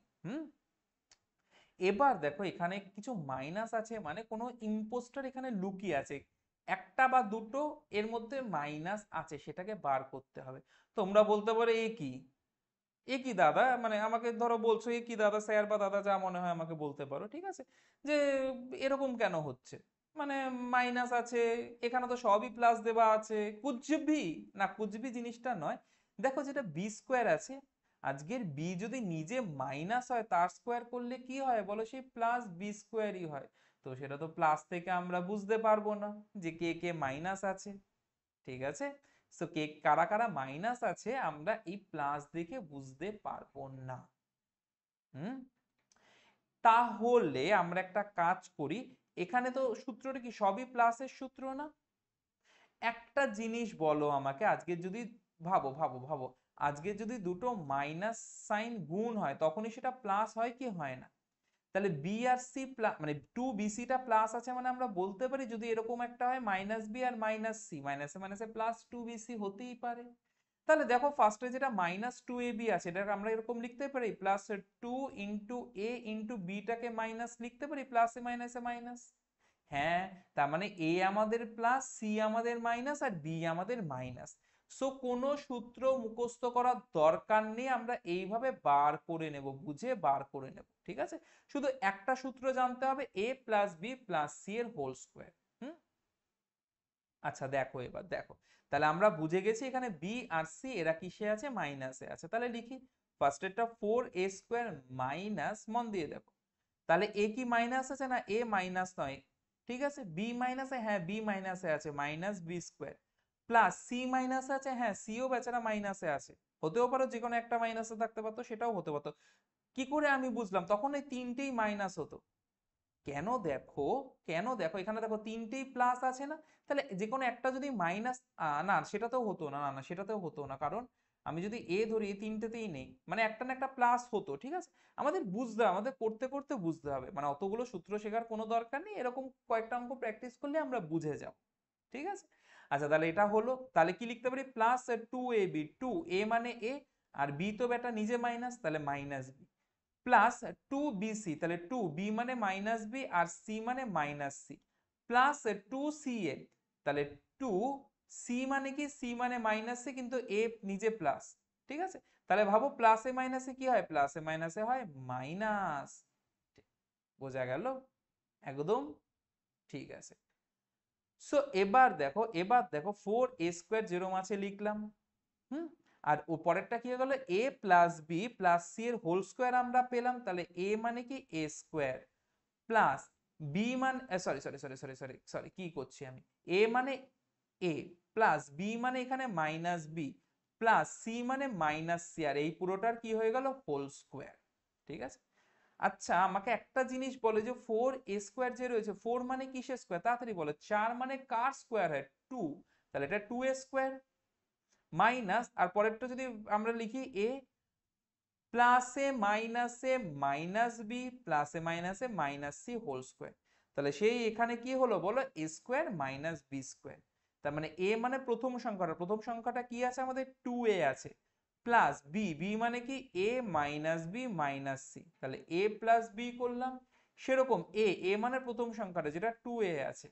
এবার দেখো এখানে কিছু মাইনাস আছে, মানে কোনো ইম্পোস্টার এখানে লুকিয়ে আছে, একটা বা দুটো এর মধ্যে মাইনাস আছে, সেটাকে বার করতে হবে। তোমরা বলতে পারো এ কি, এ কি দাদা, মানে আমাকে ধরো বলছো এ কি দাদা, স্যার বা দাদা যা মনে হয় আমাকে বলতে পারো, ঠিক আছে, যে এরকম কেন হচ্ছে, মানে মাইনাস আছে, এখানে তো সবই প্লাস দেওয়া আছে, কুচবি না, কুচবি জিনিসটা নয়। দেখো যেটা বি স্কোয়ার আছে, আজকের বি যদি নিজে মাইনাস হয়, তার স্কোয়ার করলে কি হয় বলো, সেই প্লাস বি স্কোয়ারই হয়। তো সেটা তো প্লাস থেকে আমরা বুঝতে পারবো না যে কে কে মাইনাস আছে, ঠিক আছে। সো কে কারা কারা মাইনাস আছে আমরা এই প্লাস দেখে বুঝতে পারবো না। হুম তাহলে আমরা একটা কাজ করি, এখানে তো সূত্রটা কি সবই প্লাসের সূত্র না? একটা জিনিস বলো আমাকে, আজকে যদি ভাবো ভাবো ভাবো, আজকে যদি দুটো মাইনাস সাইন গুণ হয়, তখনই সেটা প্লাস হয় কি হয় না? তাহলে বি আর সি প্লাস, মানে 2bc টা প্লাস আছে, মানে আমরা বলতে পারি যদি এরকম একটা হয় মাইনাস বি আর মাইনাস সি, মাইনাসে মাইনাসে প্লাস 2bc হতেই পারে। তাহলে দেখো ফার্স্টে যেটা মাইনাস 2ab আছে, এটাকে আমরা এরকম লিখতে পারি, প্লাস 2 × a × b টাকে মাইনাস লিখতে পারি, প্লাসে মাইনাসে মাইনাস। হ্যাঁ, তার মানে a আমাদের প্লাস, c আমাদের মাইনাস, আর b আমাদের মাইনাস। সো কোনো সূত্র মুখস্থ করার দরকার নেই, আমরা এইভাবে বার করে নেব, বুঝে বার করে নেব, ঠিক আছে। শুধু একটা সূত্র জানতে হবে, a plus b plus c এর হোল স্কোয়ার। আচ্ছা দেখো, এবার দেখো, তাহলে আমরা বুঝে গেছি এখানে বি আর সি এরা কিসে আছে, মাইনাসে আছে। তাহলে লিখি, ফার্স্ট এরটা 4a² মাইনাস, মন দিয়ে দেখো, তাহলে এ কি মাইনাস আছে না, এ মাইনাস নয়, ঠিক আছে। বি মাইনাসে, হ্যাঁ বি মাইনাসে আছে, minus B square, plus c minus আছে, হ্যাঁ সিও বেচারা মাইনাসে আছে, হতেও পারো যে কোনো একটা মাইনাসে থাকতে পারতো, সেটাও হতে পারতো। কি করে আমি বুঝলাম, তখন এই তিনটেই মাইনাস হতো। কেন দেখো, কেন দেখো, এখানে দেখো তিনটেই প্লাস আছে না, তাহলে যে কোনো একটা যদি মাইনাস, না সেটাতেও হতো না, না না সেটাতেও হতো না, কারণ আমি যদি এ ধরি এই তিনটেতেই নেই, মানে একটা না একটা প্লাস হতো, ঠিক আছে। আমাদের বুঝতে হবে, আমাদের করতে করতে বুঝতে হবে, মানে অতগুলো সূত্র শেখার কোনো দরকার নেই, এরকম কয়েকটা অঙ্ক প্র্যাকটিস করলে আমরা বুঝে যাব, ঠিক আছে। আচ্ছা তাহলে এটা হলো, তাহলে কি লিখতে পারি, প্লাস 2ab, 2a মানে a, আর b তো বেটা নিজে মাইনাস, তাহলে মাইনাস b, প্লাস 2bc, তাহলে 2b মানে মাইনাস বি আর c মানে মাইনাস সি, প্লাস 2ca, তাহলে 2c মানে কি, c মানে মাইনাস সি, কিন্তু a নিজে প্লাস, ঠিক আছে। তাহলে ভাবো প্লাসে মাইনাসে কি হয়, প্লাসে মাইনাসে হয় মাইনাস। বোঝা গেল? একদম ঠিক আছে। সো এবার দেখো, এবার দেখো 4a² যেরকম আছে লিখলাম, হুম আর ও পরেরটা কি হয়ে গেল, এ প্লাস বি প্লাস সি এর হোল স্কোয়ার আমরা পেলাম, তাহলে এ মানে কি এ স্কোয়ার প্লাস বি মানে sorry sorry sorry sorry sorry sorry কি করছি আমি, এ মানে এ প্লাস বি মানে এখানে মাইনাস বি প্লাস সি মানে মাইনাস সি, আর এই পুরোটার কি হয়ে গেল হোল স্কোয়ার। ঠিক আছে, আচ্ছা আমাকে একটা জিনিস বলে যে 4a² যে রয়েছে 4 মানে কিসের স্কোয়ার, তাড়াতাড়ি বলো, 4 মানে কার স্কোয়ার হয় 2, তাহলে এটা 2a² মাইনাস, আর পরেরটা যদি আমরা লিখি a প্লাসে মাইনাসে মাইনাস বি প্লাসে মাইনাসে মাইনাস সি হোল স্কোয়ার, তাহলে সেই এখানে কি হলো বলো এ স্কোয়ার মাইনাস বি স্কোয়ার, তার মানে এ মানে প্রথম সংখ্যাটা কি আছে আমাদের 2a আছে, প্লাস বি, বি মানে কি A minus B minus C, তাহলে এ প্লাস বি করলাম, সেরকম এ মানে প্রথম সংখ্যাটা যেটা 2a আছে,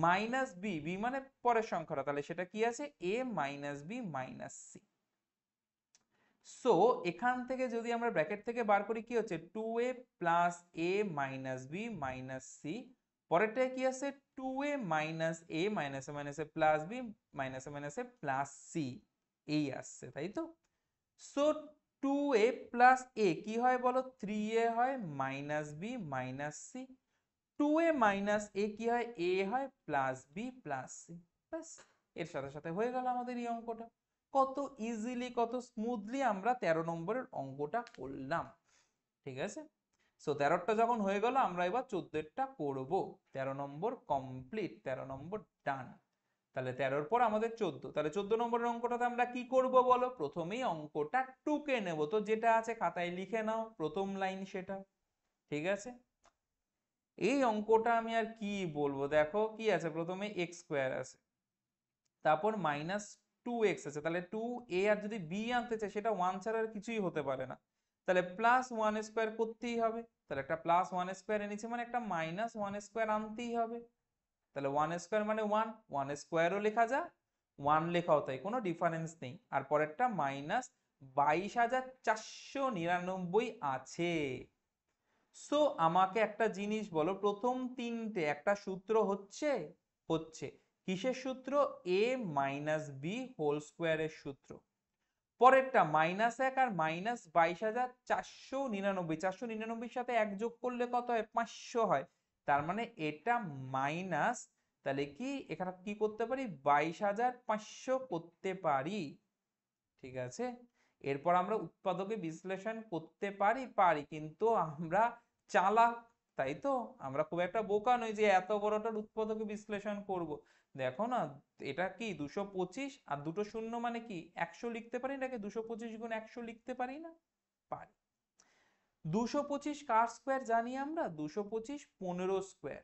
মাইনাস বি, বি মানে পরের সংখ্যাটা, তাহলে সেটা কি আছে A minus B minus C. So এখান থেকে যদি আমরা ব্র্যাকেট থেকে বার করি কি হচ্ছে 2a প্লাস এ মাইনাস বি মাইনাস সি, পরেরটায় কি আছে 2a মাইনাস এ মাইনাসে মাইনাসে প্লাস বি মাইনাসে মাইনাসে প্লাস সি, এই আসছে তাই তো। সো 2a প্লাস এ কি হয় বলো 3a হয় minus B minus C, 2a minus A কি হয় এ হয় প্লাস বি প্লাস সি, ব্যাস এর সাথে সাথে হয়ে গেল আমাদের এই অঙ্কটা। কত ইজিলি কত স্মুথলি আমরা 13 নম্বরের অঙ্কটা করলাম। ঠিক আছে, সো 13টা যখন হয়ে গেল আমরা এবার 14টা করব, 13 নম্বর কমপ্লিট, 13 নম্বর ডান। তাহলে 13-র পর আমাদের 14, তাহলে 14 নম্বরের অঙ্কটাতে আমরা কি করব বলো, প্রথমেই অঙ্কটা টুকে নেব, তো যেটা আছে খাতায় লিখে নাও প্রথম লাইন সেটা। ঠিক আছে, এই অঙ্কটা আমি আর কি বলবো, দেখো কি আছে প্রথমে এক্স স্কোয়ার আছে, তারপর মাইনাস 2x আছে, তাহলে 2a আর যদি b আনতে চাই সেটা 1 ছাড়া আর কিছুই হতে পারে না, তাহলে প্লাস 1 স্কোয়ার করতেই হবে, তাহলে একটা প্লাস 1 স্কোয়ার এনেছি মানে একটা মাইনাস 1 স্কোয়ার আনতেই হবে, তাহলে 1 স্কোয়ার মানে 1, 1 স্কোয়ারও লেখা যায় 1 লেখাও তাই, কোনো ডিফারেন্স নেই, আর পরেরটা মাইনাস 22,499 আছে। সো আমাকে একটা জিনিস বলো, প্রথম তিনটে একটা সূত্র হচ্ছে, হচ্ছে কিসের সূত্র, এ মাইনাস বি হোল স্কোয়ারের সূত্র, পরেরটা -1 আর -22,499, 499 সাথে 1 যোগ করলে কত হয় 500 হয়, তার মানে এটা মাইনাস, তাহলে কি এখানে কি করতে পারি 22,500 করতে পারি। ঠিক আছে, এরপর আমরা উৎপাদকে বিশ্লেষণ করতে পারি পারি, কিন্তু আমরা চালাক, তাই তো, আমরা খুব একটা বোকা নই যে এত বড়টার উৎপাদকে বিশ্লেষণ করব। দেখো না, এটা কি 225 আর দুটো শূন্য মানে কি 100 লিখতে পারি, এটাকে 225 গুণ 100 লিখতে পারি না, পারি। 225 কার স্কোয়ার জানি আমরা, 225 15 স্কোয়ার,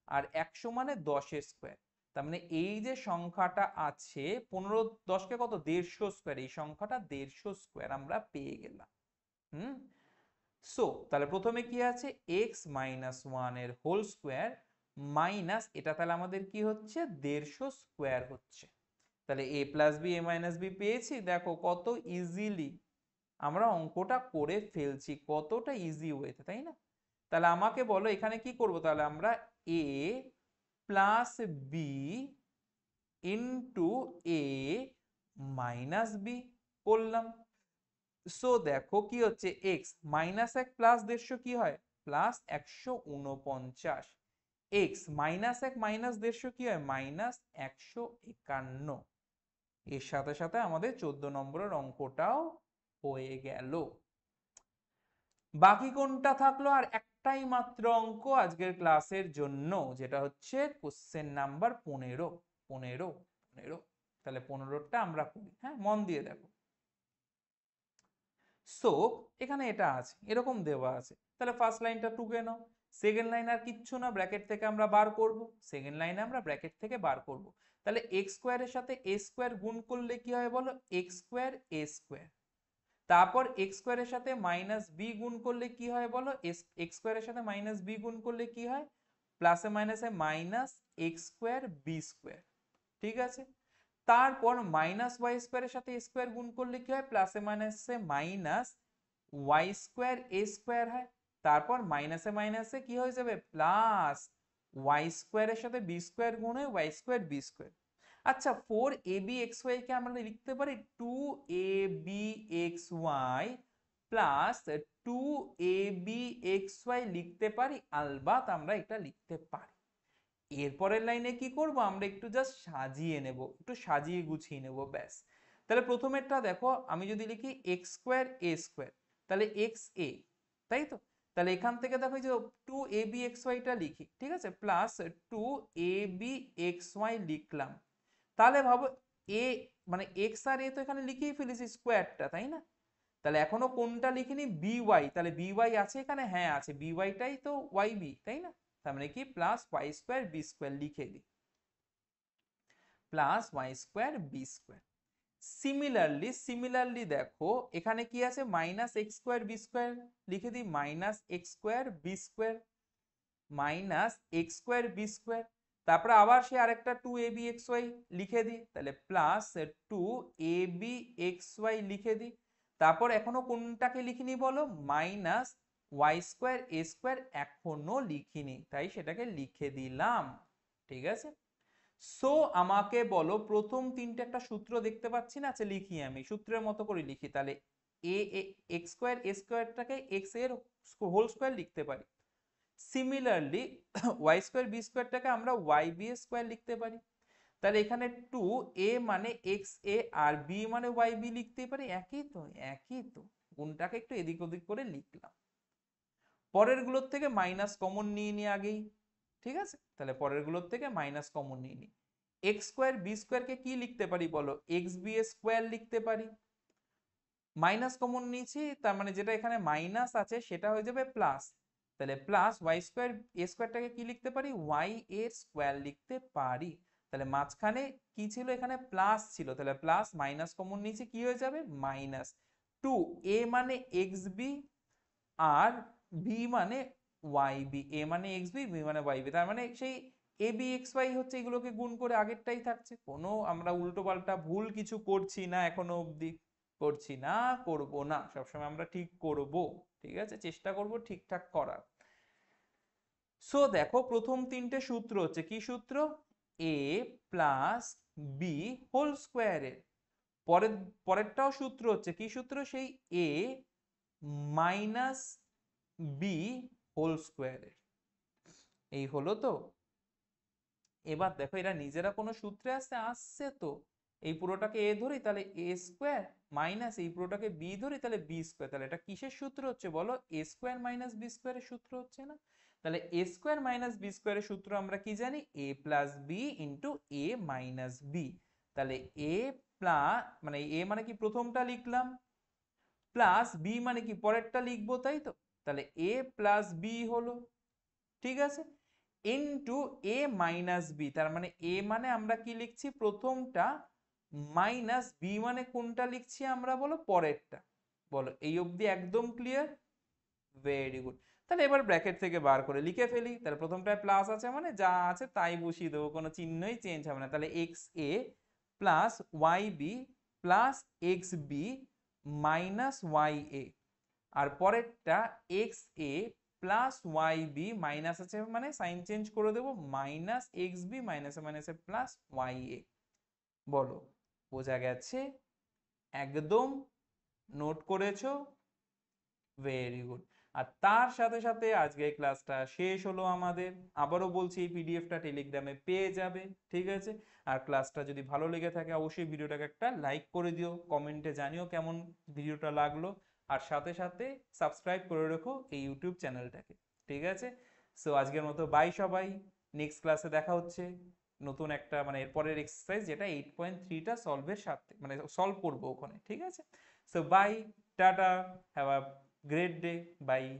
আর 100 মানে 10 স্কোয়ার, তার মানে এই যে সংখ্যাটা আছে 15 10কে কত 150 স্কোয়ার, এই সংখ্যাটা 150 স্কোয়ার আমরা পেয়ে গেলাম। হুম, সো তাহলে প্রথমে কি আছে এক্স মাইনাস 1 এর হোল স্কোয়ার মাইনাস এটা, তাহলে আমাদের কি হচ্ছে 150 স্কোয়ার হচ্ছে, তাহলে A plus B A minus B পেয়েছি, দেখো কত ইজিলি আমরা অঙ্কটা করে ফেলছি, কতটা ইজি ওয়েতে, তাই না। তাহলে আমাকে বলো এখানে কি করব, তাহলে আমরা এ প্লাস বি ইন্টু এ মাইনাস বি করলাম। সো দেখো কি হচ্ছে এক্স -1 প্লাস 150 কি হয় প্লাস 149, এক্স -1 মাইনাস 150 কি হয় -151, এর সাথে সাথে আমাদের 14 নম্বরের অঙ্কটাও হয়ে গেল। বাকি কোনটা থাকলো, আর একটাই মাত্র অঙ্ক আজকের ক্লাসের জন্য, যেটা হচ্ছে কোশ্চেন নাম্বার 15, 15 15, তাহলে 15টা আমরা করি, হ্যাঁ মন দিয়ে দেখো। সো এখানে এটা আছে এরকম দেওয়া আছে, তাহলে ফার্স্ট লাইনটা টুকে নাও, সেকেন্ড লাইন আর কিচ্ছু না ব্র্যাকেট থেকে আমরা বার করব, সেকেন্ড লাইনে আমরা ব্র্যাকেট থেকে বার করব, তাহলে এক্স স্কোয়ারের সাথে এ স্কোয়ার গুণ করলে কি হয় বলো এক্স স্কোয়ার এ স্কোয়ার, তারপর এক্স স্কোয়ারের সাথে মাইনাস বি গুণ করলে কি হয় বলো এক্স স্কোয়ারের সাথে মাইনাস বি গুণ করলে কি হয় প্লাসে মাইনাসে minus x square b square. ঠিক আছে, তারপর মাইনাস ওয়াই স্কোয়ারের সাথে স্কোয়ার গুণ করলে কি হয় প্লাসে মাইনাসে মাইনাস ওয়াই স্কোয়ার এ স্কোয়ার হয়, তারপর মাইনাসে মাইনাসে কি হয়ে যাবে প্লাস ওয়াই স্কোয়ারের সাথে বি স্কোয়ার গুণ হয় ওয়াই স্কোয়ার বি স্কোয়ার। আচ্ছা 4abxy কে আমরা লিখতে পারি 2abxy প্লাস 2abxy লিখতে পারি, আলবাত আমরা এটা লিখতে পারি। এরপরের লাইনে কি করব, আমরা একটু জাস্ট সাজিয়ে নেব, একটু সাজিয়ে গুছিয়ে নেব, ব্যাস। তাহলে প্রথমেরটা দেখো, আমি যদি লিখি এক্স স্কোয়ার এ স্কোয়ার, তাহলে এক্স এ, তাই তো? তাহলে এখান থেকে দেখো যে 2abxy টা লিখি, ঠিক আছে, প্লাস 2abxy লিখলাম। তাহলে ভাবো এ মানে এক্স আর এ তো এখানে লিখেই ফেলেছি স্কোয়ারটা, তাই না? তাহলে এখনো কোনটা লিখিনি, বিওয়াই, তাহলে বিওয়াই আছে এখানে, হ্যাঁ আছে, বিওয়াইটাই তো ওয়াই বি, তাই না? তার মানে কি plus y square b square লিখে দিই, plus y square b square. Similarly দেখো এখানে কি আছে, minus x square b square, লিখে দিই minus x square b square, minus x square b square. তারপরে আবার সে আরেকটা 2abxy লিখে দিই, তাহলে প্লাস 2abxy লিখে দিই। তারপর এখনো কোনটাকে লিখিনি বলো, মাইনাস ওয়াই স্কোয়ার এ স্কোয়ার এখনো লিখিনি, তাই সেটাকে লিখে দিলাম, ঠিক আছে। সো আমাকে বলো প্রথম তিনটে একটা সূত্র দেখতে পাচ্ছি না, আচ্ছা লিখি, আমি সূত্রের মতো করে লিখি। তাহলে এ এক্স স্কোয়ার এ স্কোয়ারটাকে এক্স এর হোল স্কোয়ার লিখতে পারি। সিমিলারলি ওয়াই স্কোয়ার বি স্কোয়ারটাকে আমরা ওয়াই বি স্কোয়ার লিখতে পারি। তাহলে এখানে 2a মানে এক্স এ আর b মানে ওয়াই বি লিখতে পারি, একই তো, একই তো। কোনটাকে একটু এদিক ওদিক করে লিখলাম। পরের গুলোর থেকে মাইনাস কমন নিয়ে নিই আগেই, ঠিক আছে। তাহলে পরের গুলোর থেকে মাইনাস কমন নিয়ে নিই। এক্স স্কোয়ার বি স্কোয়ারকে কি লিখতে পারি বলো, এক্স বি স্কোয়ার লিখতে পারি। মাইনাস কমন নিয়েছি, তার মানে যেটা এখানে মাইনাস আছে সেটা হয়ে যাবে প্লাস, তাহলে প্লাস ওয়াই স্কোয়ার এ স্কোয়ারটাকে কি লিখতে পারি, ওয়াই এর স্কোয়ার লিখতে পারি। তাহলে মাঝখানে কি ছিল, এখানে প্লাস ছিল, তাহলে প্লাস মাইনাস কমন নিয়েছি, কি হয়ে যাবে মাইনাস। 2a মানে এক্স বি আর বি মানে ওয়াই বি, এ মানে এক্স বি, বি মানে ওয়াই বি, তার মানে সেই এ বি এক্স ওয়াই হচ্ছে, এগুলোকে গুণ করে আগেরটাই থাকছে, কোনো আমরা উল্টো পাল্টা ভুল কিছু করছি না এখনো অবধি, করছি না, করব না, সবসময় আমরা ঠিক করব, ঠিক আছে, চেষ্টা করব ঠিকঠাক করার। সো দেখো প্রথম তিনটে সূত্র হচ্ছে কি সূত্র, এ প্লাস বি হোল স্কোয়ারের। পরের পরেরটাও সূত্র হচ্ছে কি সূত্র, সেই এ মাইনাস বি হোল স্কোয়ারের। এই হলো তো। এবার দেখো এরা নিজেরা কোনো সূত্রে আসছে তো, এই পুরোটাকে এ ধরি তাহলে এ স্কোয়ার, মাইনাস এই পুরোটাকে বি ধরি তাহলে বি স্কোয়ার, তাহলে এটা কিসের সূত্র হচ্ছে বলো, এ স্কোয়ার মাইনাস বি স্কোয়ারের সূত্র হচ্ছে না? তাহলে এ স্কোয়ার মাইনাস বি স্কোয়ারের সূত্র আমরা কি জানি, এ প্লাস বি ইন্টু এ মাইনাস বি। তাহলে এ প্লাস মানে এ মানে কি প্রথমটা লিখলাম, প্লাস বি মানে কি পরেরটা লিখবো, তাই তো? তাহলে এ প্লাস বি হলো, ঠিক আছে, ইনটু এ মাইনাস বি, তার মানে এ মানে আমরা কি লিখছি প্রথমটা, মাইনাস বি মানে কোনটা লিখছি আমরা বলো, পরেরটা। বলো এই অবধি একদম ক্লিয়ার? Very good. তাহলে এবার ব্র্যাকেট থেকে বার করে লিখে ফেলি, তাহলে প্রথমটায় প্লাস আছে মানে যা আছে তাই বসিয়ে দেবো, কোনো চিহ্নই চেঞ্জ হবে না। তাহলে X A plus Y B plus X B minus Y A, আর পরেরটা X A plus Y B, minus আছে মানে সাইন চেঞ্জ করে দেবো, মাইনাস এক্স বি মাইনাসে মাইনাসে প্লাস ওয়াই এ। বলো বোঝা গেছে? একদম নোট করেছো? Very good. আর তার সাথে সাথে আজকে ক্লাসটা শেষ হলো আমাদের। আবারও বলছি এই পিডিএফটা টেলিগ্রামে পেয়ে যাবে, ঠিক আছে। আর ক্লাসটা যদি ভালো লেগে থাকে অবশ্যই ভিডিওটাকে একটা লাইক করে দিও, কমেন্টে জানিও কেমন ভিডিওটা লাগলো, আর সাথে সাথে সাবস্ক্রাইব করে রেখো এই ইউটিউব চ্যানেলটাকে, ঠিক আছে। সো আজকের মতো বাই সবাই, নেক্সট ক্লাসে দেখা হচ্ছে নতুন একটা মানে এরপরের এক্সারসাইজ, যেটা 8.3টা সলভের সাথে মানে সলভ করবো ওখানে, ঠিক আছে। So bye, tata, have a great day. Bye.